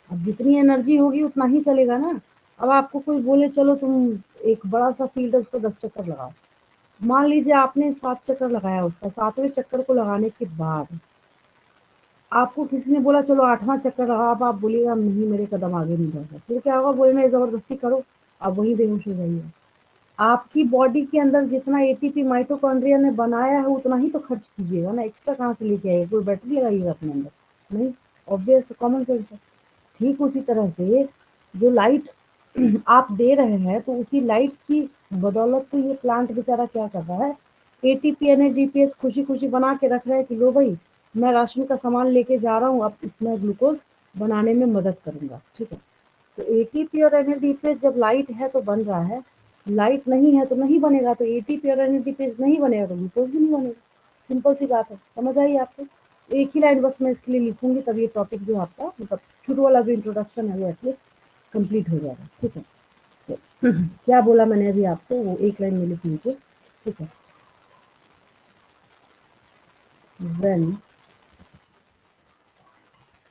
अब जितनी एनर्जी होगी उतना ही चलेगा ना। अब आपको कोई बोले चलो तुम एक बड़ा सा फील्ड है, उस पर 10 चक्कर लगाओ। मान लीजिए आपने 7 चक्कर लगाया, उसका 7वें चक्कर को लगाने के बाद आपको किसी ने बोला चलो 8वां चक्कर लगा, अब आप बोलिएगा नहीं मेरे कदम आगे नहीं बढ़ रहे, फिर क्या होगा, बोले जबरदस्ती करो, आप वहीं बेहोश हो जाइए। आपकी बॉडी के अंदर जितना एटीपी माइटोकॉन्ड्रिया ने बनाया है उतना ही तो खर्च कीजिएगा ना, एक्स्ट्रा कहाँ से लेके आइएगा, कोई बैटरी लगाइएगा अपने अंदर, नहीं। ऑब्वियस कॉमन सेंस है। ठीक उसी तरह से जो लाइट आप दे रहे हैं, तो उसी लाइट की बदौलत तो ये प्लांट बेचारा क्या कर रहा है, एटीपी एनएडीपीएस खुशी खुशी बना के रख रहा है कि लो भाई मैं राशन का सामान लेके जा रहा हूँ, अब इसमें ग्लूकोज बनाने में मदद करूंगा, ठीक है। तो एटीपी और एनएडीपीएस जब लाइट है तो बन रहा है, लाइट नहीं है तो नहीं बनेगा, तो एटीपी और एनएडीपीएस नहीं बनेगा तो ग्लूकोज भी नहीं बनेगा। सिंपल सी बात है, समझ आई आपको। एक ही लाइन बस मैं इसके लिए लिखूंगी, तब ये टॉपिक जो आपका मतलब शुरू वाला जो इंट्रोडक्शन है वो एटलीस्ट कंप्लीट हो जाएगा, ठीक है। तो क्या बोला मैंने अभी आपको, वो एक लाइन में लिख लीजिए, ठीक है। व्हेन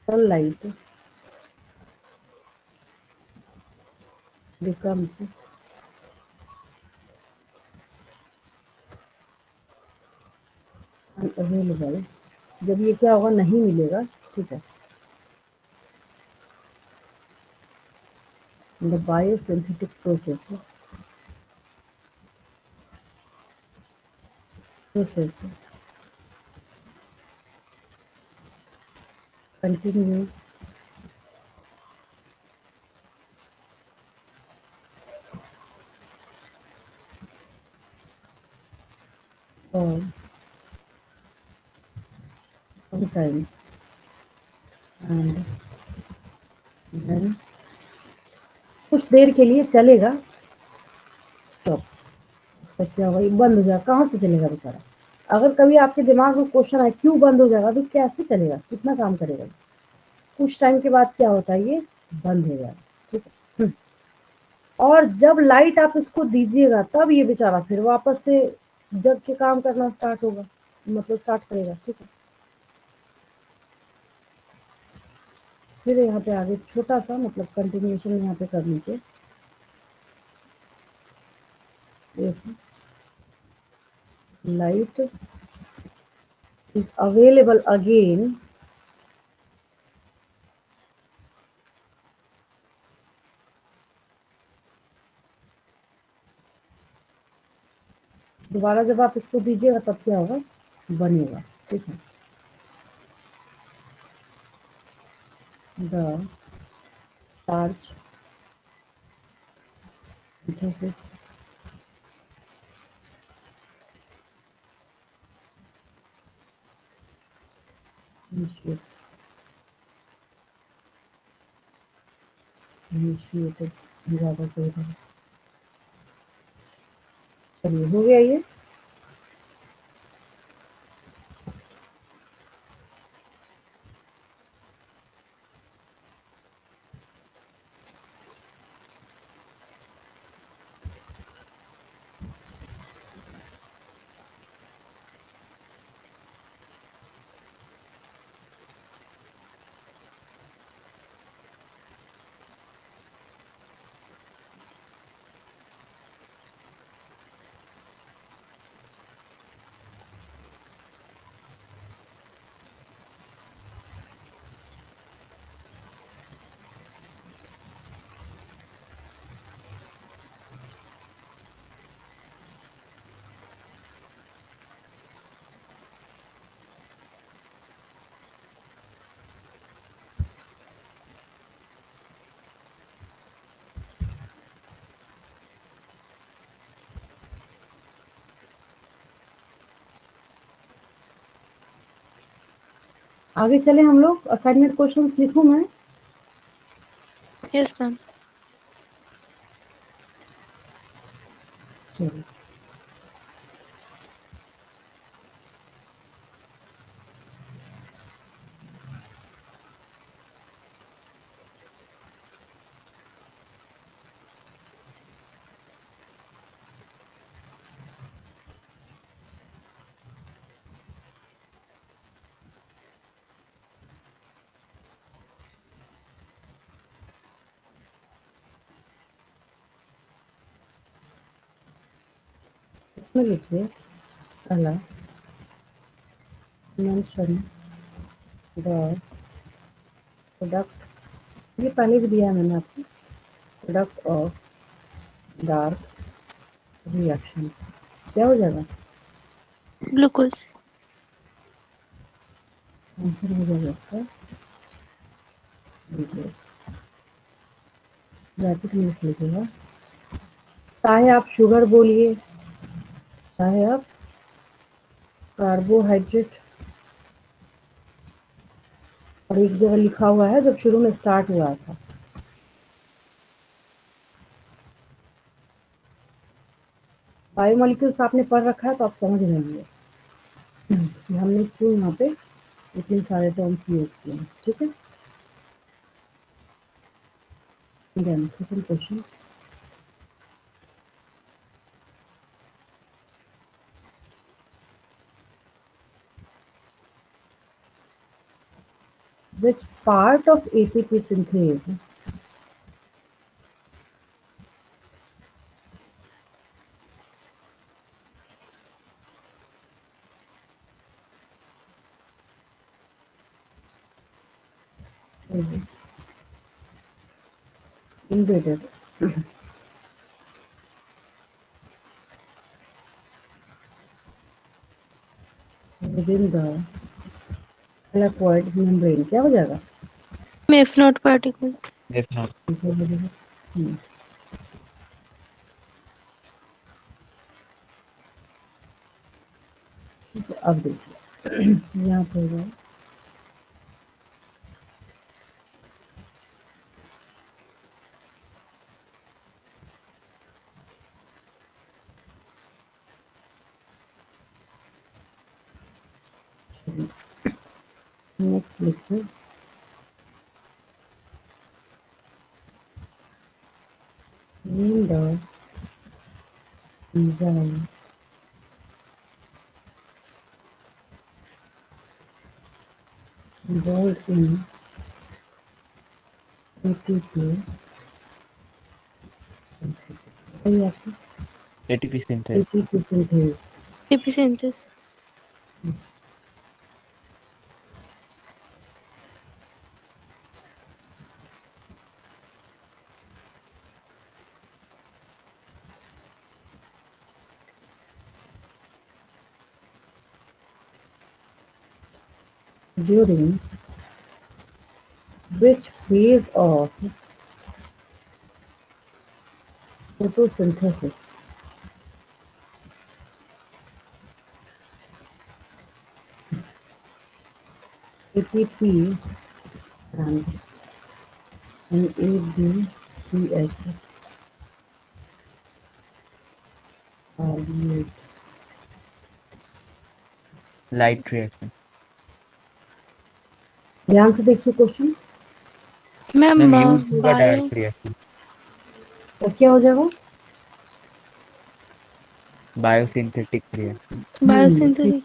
सनलाइट बिकम्स अनअवेलेबल, जब ये क्या होगा, नहीं मिलेगा, ठीक है, द बायोसिंथेटिक प्रोसेस कंटिन्यू और sometimes and then कुछ देर के लिए चलेगा, स्टॉप्स, तो क्या होगा, ये बंद हो जाएगा, कहाँ से चलेगा बेचारा। अगर कभी आपके दिमाग में क्वेश्चन आए क्यों बंद हो जाएगा, तो कैसे चलेगा, कितना काम करेगा, कुछ टाइम के बाद क्या होता है, ये बंद हो जाएगा, ठीक है। और जब लाइट आप इसको दीजिएगा तब ये बेचारा फिर वापस से जग के काम करना स्टार्ट होगा, मतलब स्टार्ट करेगा, ठीक है। फिर यहाँ पे आगे छोटा सा मतलब कंटिन्यूएशन यहाँ पे कर लीजिए, लाइट इज अवेलेबल अगेन दोबारा जब आप इसको दीजिएगा तब क्या होगा, बनेगा, ठीक है। The starch synthesis initiates initiated ज़्यादा सही है। चलिए हो गया ये। आगे चले हम लोग, असाइनमेंट क्वेश्चन लिखूं मैं। Yes, ma'am. चलिए में लिखिए पहला मेंशन द प्रोडक्ट, ये पहले भी दिया है मैंने आपको, प्रोडक्ट ऑफ डार्क रिएक्शन। क्या हो जाएगा? ग्लूकोज। आंसर हो जाएगा इसका ग्लूकोज। ब्रैकेट में लिख लीजिएगा, चाहे आप शुगर बोलिए, चाहे आप कार्बोहाइड्रेट, और एक जगह लिखा हुआ है जब शुरू में स्टार्ट हुआ था, बायोमोलिक्यूल्स आपने पढ़ रखा है तो आप समझ रहे होंगे कि हमने क्यों यहाँ पे इतने सारे टर्म्स यूज किए हैं। ठीक है, then second question, which part of ATP synthase is embedded within the thylakoid membrane? क्या हो जाएगा? If not particles. If not, हम्म, ठीक है, अब देखिए यहाँ पे हो जाए नेक्स्ट लिखिए name the enzyme involved in ATP synthesis. ATP synthase. ATP synthase. ATP synthesis. During which phase of photosynthesis ATP and NADPH are used? Light reaction. ध्यान से देखिए क्वेश्चन, Ma'am, Ma'am, used होगा bio. Direct reaction. तो क्या हो जाएगा? Biosynthetic reaction. Biosynthetic.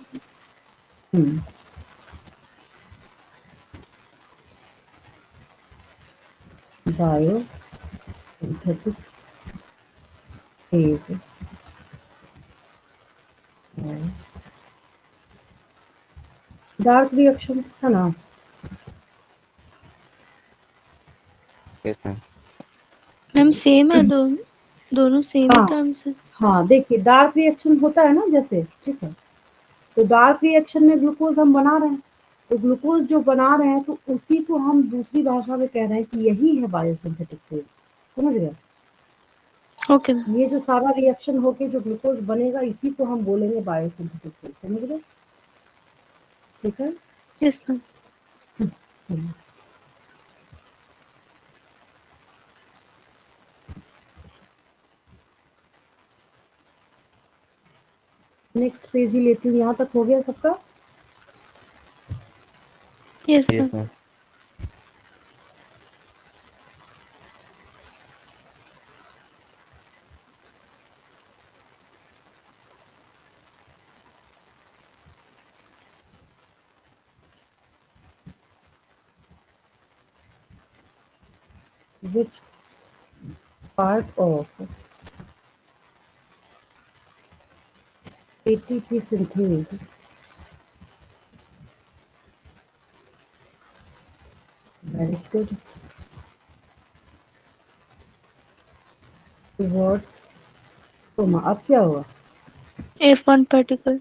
Bio synthetic phase dark reaction है ना? Yes, ma'am. मैम सेम है दोनों सेम ही हाँ टर्म्स है। हाँ, देखिए डार्क रिएक्शन होता है ना जैसे, ठीक है, तो डार्क रिएक्शन में ग्लूकोज हम बना रहे हैं, तो ग्लूकोज जो बना रहे हैं तो उसी को हम दूसरी भाषा में कह रहे हैं कि यही है बायोसिंथेटिक फेज। समझ गए? Okay ma'am. ये जो सारा रिएक्शन होके जो ग्लूकोज बनेगा इसी को हम बोलेंगे बायोसिंथेटिक फेज। समझ गए? ठीक है, यस मैम। नेक्स्ट पेज ही लेती हूँ। यहाँ तक हो गया सबका? Yes Yes, ma'am. ma'am. Which part of ATP synthase. Very good. Towards coma. अब क्या हुआ? F1 particle.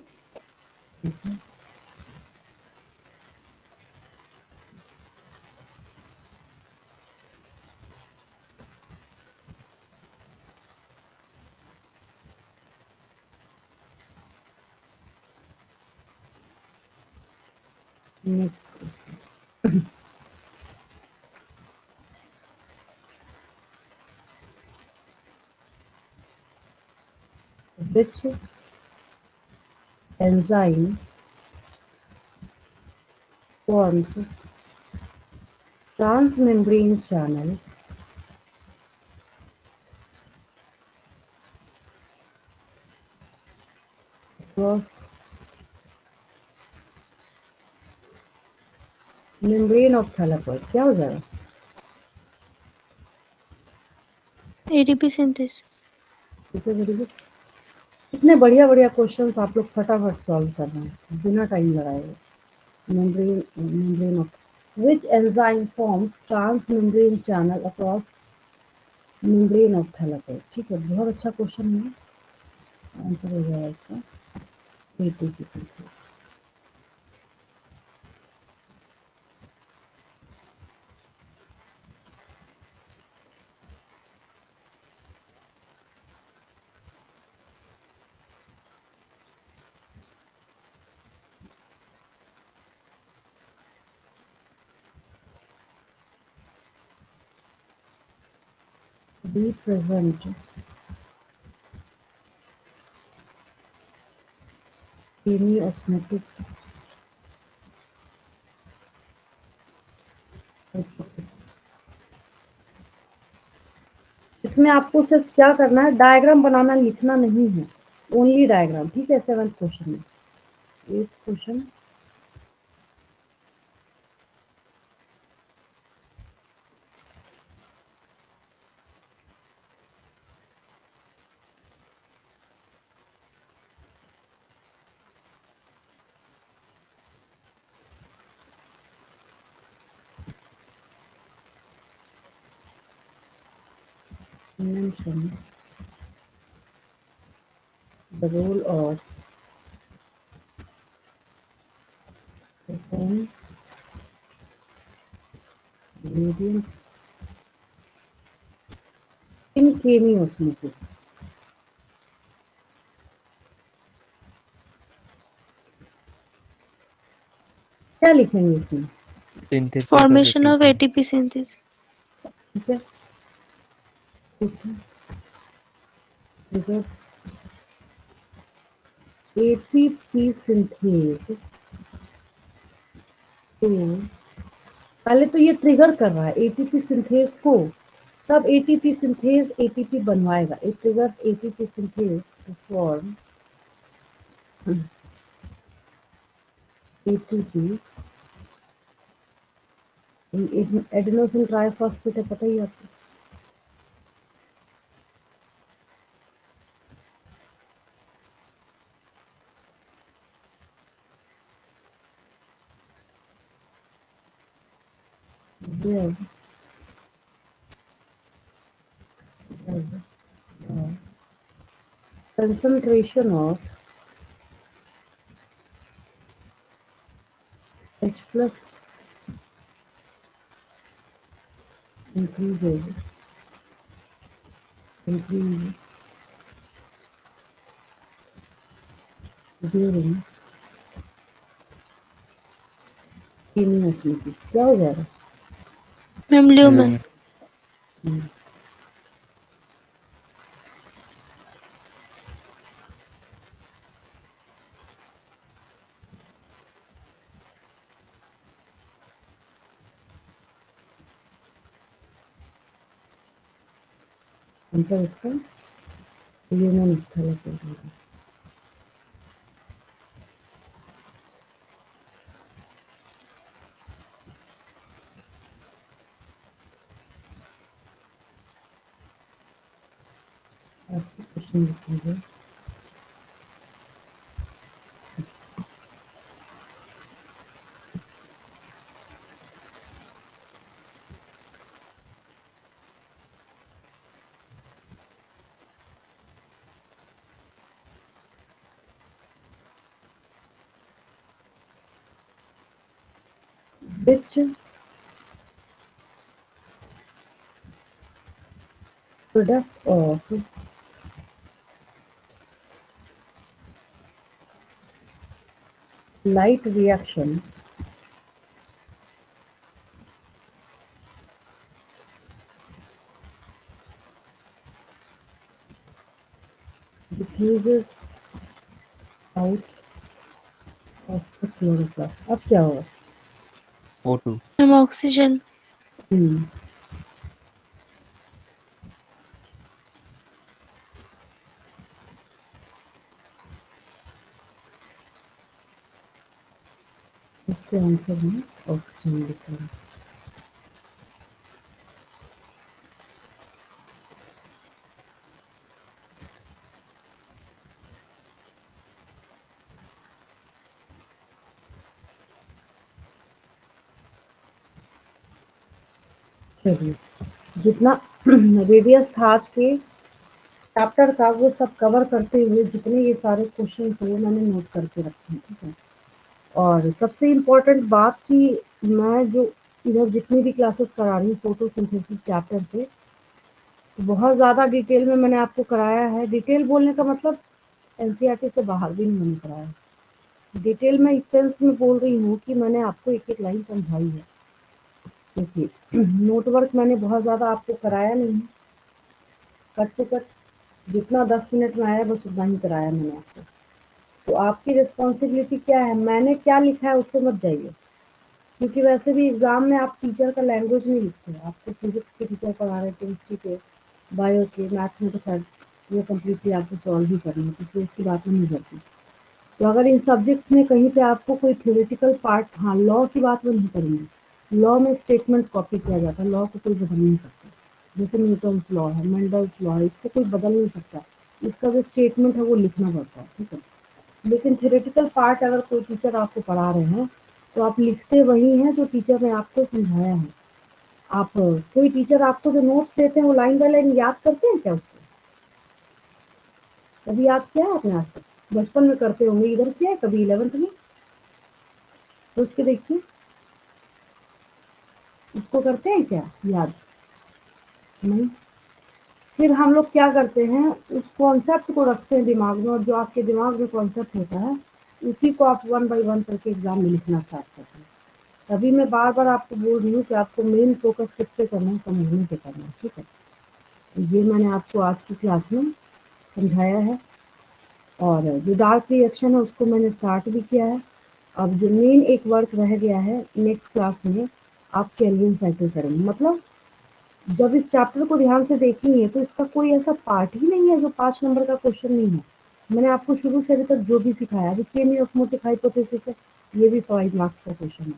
Which enzyme forms transmembrane channel across membrane of thylakoid? क्या हो जाएगा? ATP synthase. ठीक है, वेरी गुड। इतने बढ़िया बढ़िया क्वेश्चंस आप लोग फटाफट सॉल्व कर रहे हैं बिना टाइम लगाए हुए। membrane of which enzyme forms transmembrane channel across membrane of thylakoid? ठीक है, बहुत अच्छा क्वेश्चन है। आंसर हो जाएगा इसका ATP synthase। Be present semi-osmotic इसमें आपको सिर्फ क्या करना है, डायग्राम बनाना, लिखना नहीं है, ओनली डायग्राम। ठीक है, 7th क्वेश्चन में 8th question mention the role of proton gradient in chemiosmosis। क्या लिखेंगे इसमें? Synthesis Formation of ATP. ATP synthase. ठीक है, because ATP synthase तो पहले तो ये ट्रिगर कर रहा है एटीपी सिंथेज को, तब एटीपी सिंथेज एटीपी बनवाएगा। It triggers ATP synthase to form ATP adenosine triphosphate है, पता ही है आपको। Concentration of H plus increases during chemiolysis। क्या हो जाएगा? Ma'am lumen. आंसर इसका ह्यूमन थैलेकोइड। क्वेश्चन लिखेंगे which product of light reaction diffuses out of the chloroplast. अब क्या होगा? O2. Ma'am oxygen. हम्म, इसके आंसर में ऑक्सीजन लिखा है। चलिए, जितना रेडियस था आज के चैप्टर का वो सब कवर करते हुए जितने ये सारे क्वेश्चन थे मैंने नोट करके रखे हैं, ठीक है। और सबसे इम्पोर्टेंट बात कि मैं जो इधर जितनी भी क्लासेस करा रही हूँ फोटोसिंथेसिस चैप्टर से, बहुत ज़्यादा डिटेल में मैंने आपको कराया है। डिटेल बोलने का मतलब एनसीईआरटी से बाहर भी नहीं मैंने कराया। डिटेल में इस सेंस में बोल रही हूँ कि मैंने आपको एक एक लाइन समझाई है। देखिए, नोटवर्क मैंने बहुत ज़्यादा आपको कराया नहीं है, कट टू कट जितना 10 मिनट में आया बस उतना ही कराया मैंने आपको। तो आपकी रिस्पॉन्सिबिलिटी क्या है, मैंने क्या लिखा है उससे मत जाइए, क्योंकि वैसे भी एग्जाम में आप टीचर का लैंग्वेज नहीं लिखते हैं। आपको फिजिक्स के टीचर पढ़ा रहे, केमिस्ट्री के, बायो के, मैथ में तो खैर वो कम्प्लीटली आपको सॉल्व ही करना है, क्योंकि उसकी बात नहीं करती। तो अगर इन सब्जेक्ट्स में कहीं पे आपको कोई थ्योरेटिकल पार्ट, हाँ लॉ की बात वो नहीं करेंगे। लॉ में स्टेटमेंट कॉपी किया जाता है, लॉ को कोई बदल नहीं सकता। जैसे न्यूटन्स लॉ है, मेंडल्स लॉ है, इसको कोई बदल नहीं सकता। इसका जो स्टेटमेंट है वो लिखना पड़ता है, ठीक है। लेकिन थ्योरेटिकल पार्ट अगर कोई टीचर आपको पढ़ा रहे हैं तो आप लिखते वही हैं जो टीचर ने आपको समझाया है। आप कोई टीचर आपको जो नोट्स देते हैं वो लाइन बाय लाइन याद करते हैं क्या? उसको कभी याद किया है आपने? आज तक बचपन में करते होंगे, इधर किया है कभी 11th में? सोच के देखिए, उसको करते हैं क्या याद? नहीं। फिर हम लोग क्या करते हैं, उस कॉन्सेप्ट को रखते हैं दिमाग में, और जो आपके दिमाग में कॉन्सेप्ट होता है उसी को आप 1 बाय 1 करके एग्जाम में लिखना स्टार्ट करते हैं। तभी मैं बार बार आपको बोल रही हूँ कि आपको मेन फोकस किस पे करना है, समझने पे करना है, ठीक है। ये मैंने आपको आज की क्लास में समझाया है, और जो डार्क रिएक्शन है उसको मैंने स्टार्ट भी किया है। अब जो मेन एक वर्क रह गया है, नेक्स्ट क्लास में आप कैल्विन साइकिल करेंगे। मतलब जब इस चैप्टर को ध्यान से देखेंगे तो इसका कोई ऐसा पार्ट ही नहीं है जो 5 नंबर का क्वेश्चन नहीं है। मैंने आपको शुरू से अभी तक जो भी सिखाया, अभी चेन ऑस्मोटिक हाइपोथेसिस है, ये भी 5 मार्क्स का क्वेश्चन है।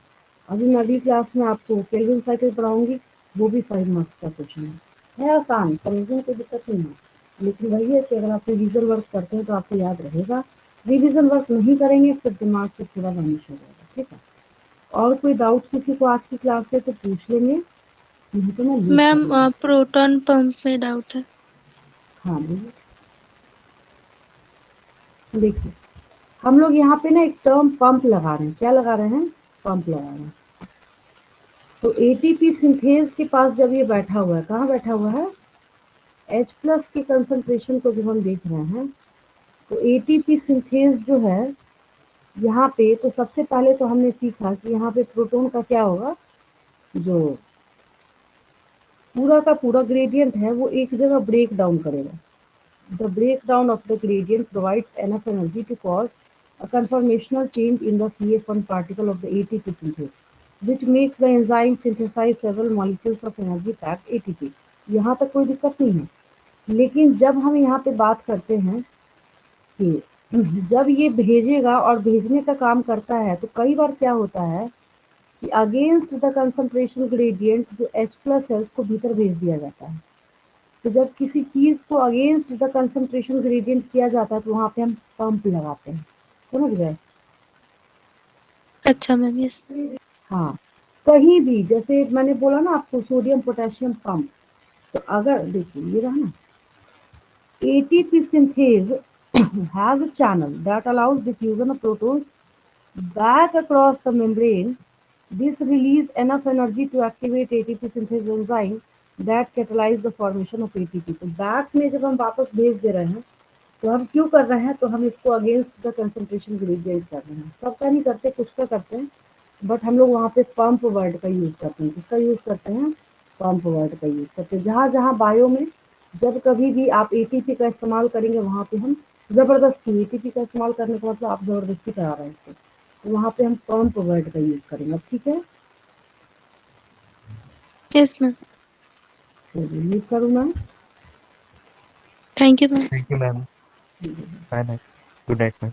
अभी मैं अगली क्लास में आपको केल्विन साइकिल पढ़ाऊंगी, वो भी 5 मार्क्स का क्वेश्चन है आसान, समझने में कोई दिक्कत नहीं है। लेकिन वही है कि अगर आप रिविजन वर्क करते हैं तो आपको याद रहेगा, रिविजन वर्क नहीं करेंगे फिर दिमाग से पूरा वैनिश हो जाएगा, ठीक है। और कोई डाउट किसी को आज की क्लास से तो पूछ लेंगे, नहीं तो मैं लीव कर मैम लूँगी। प्रोटॉन पंप में डाउट है। हाँ बोलिए। देखिए, हम लोग यहाँ पे ना एक टर्म पंप लगा रहे हैं। क्या लगा रहे हैं? पंप लगा रहे हैं। तो एटीपी सिंथेज के पास जब ये बैठा हुआ है, कहाँ बैठा हुआ है? H+ के कंसंट्रेशन को जब हम देख रहे हैं तो एटीपी सिंथेज जो है यहाँ पे, तो सबसे पहले तो हमने सीखा कि यहाँ पे प्रोटॉन का क्या होगा, जो पूरा का पूरा ग्रेडियंट है वो एक जगह ब्रेक डाउन करेगा। The breakdown of the gradient provides enough energy to cause a conformational change in the CF1 particle of the ATP synthase, which makes the enzyme synthesize several molecules of energy-packed ATP. यहाँ तक कोई दिक्कत नहीं है। लेकिन जब हम यहाँ पे बात करते हैं कि जब ये भेजेगा और भेजने का काम करता है, तो कई बार क्या होता है कि अगेंस्ट द कंसंट्रेशन ग्रेडियंट जो H+ है उसको भीतर भेज दिया जाता है। तो जब किसी चीज को अगेंस्ट द कंसंट्रेशन ग्रेडियंट किया जाता है तो वहां पे हम पंप लगाते हैं, समझ गए? अच्छा मैम, यस। हाँ, कहीं भी जैसे मैंने बोला ना आपको सोडियम पोटेशियम पंप, तो अगर देखिए ये रहा ना, ATP synthase has a channel that allows diffusion of protons back across the membrane This release enough energy to activate ATP synthase enzyme that catalyze the formation of ATP. तो back में जब हम वापस भेज दे रहे हैं तो हम क्यों कर रहे हैं, तो हम इसको अगेंस्ट द कंसंट्रेशन ग्रेडियंट कर रहे हैं। सबका नहीं करते, कुछ का करते हैं, बट हम लोग वहाँ पे पंप वर्ड का यूज करते हैं। किसका यूज करते हैं? पंप वर्ड का यूज करते हैं। जहाँ जहाँ बायो में जब कभी भी आप एटीपी का इस्तेमाल करेंगे वहाँ पे हम जबरदस्ती, एटीपी का इस्तेमाल करने का मतलब आप जबरदस्ती करा रहे हैं इसको, तो वहाँ पे हम पंप वर्ड का यूज करेंगे। अब ठीक है, यस मैम। यूज करूँ मैं? Thank you ma'am. Thank you, ma'am. Bye, night. Good night, ma'am.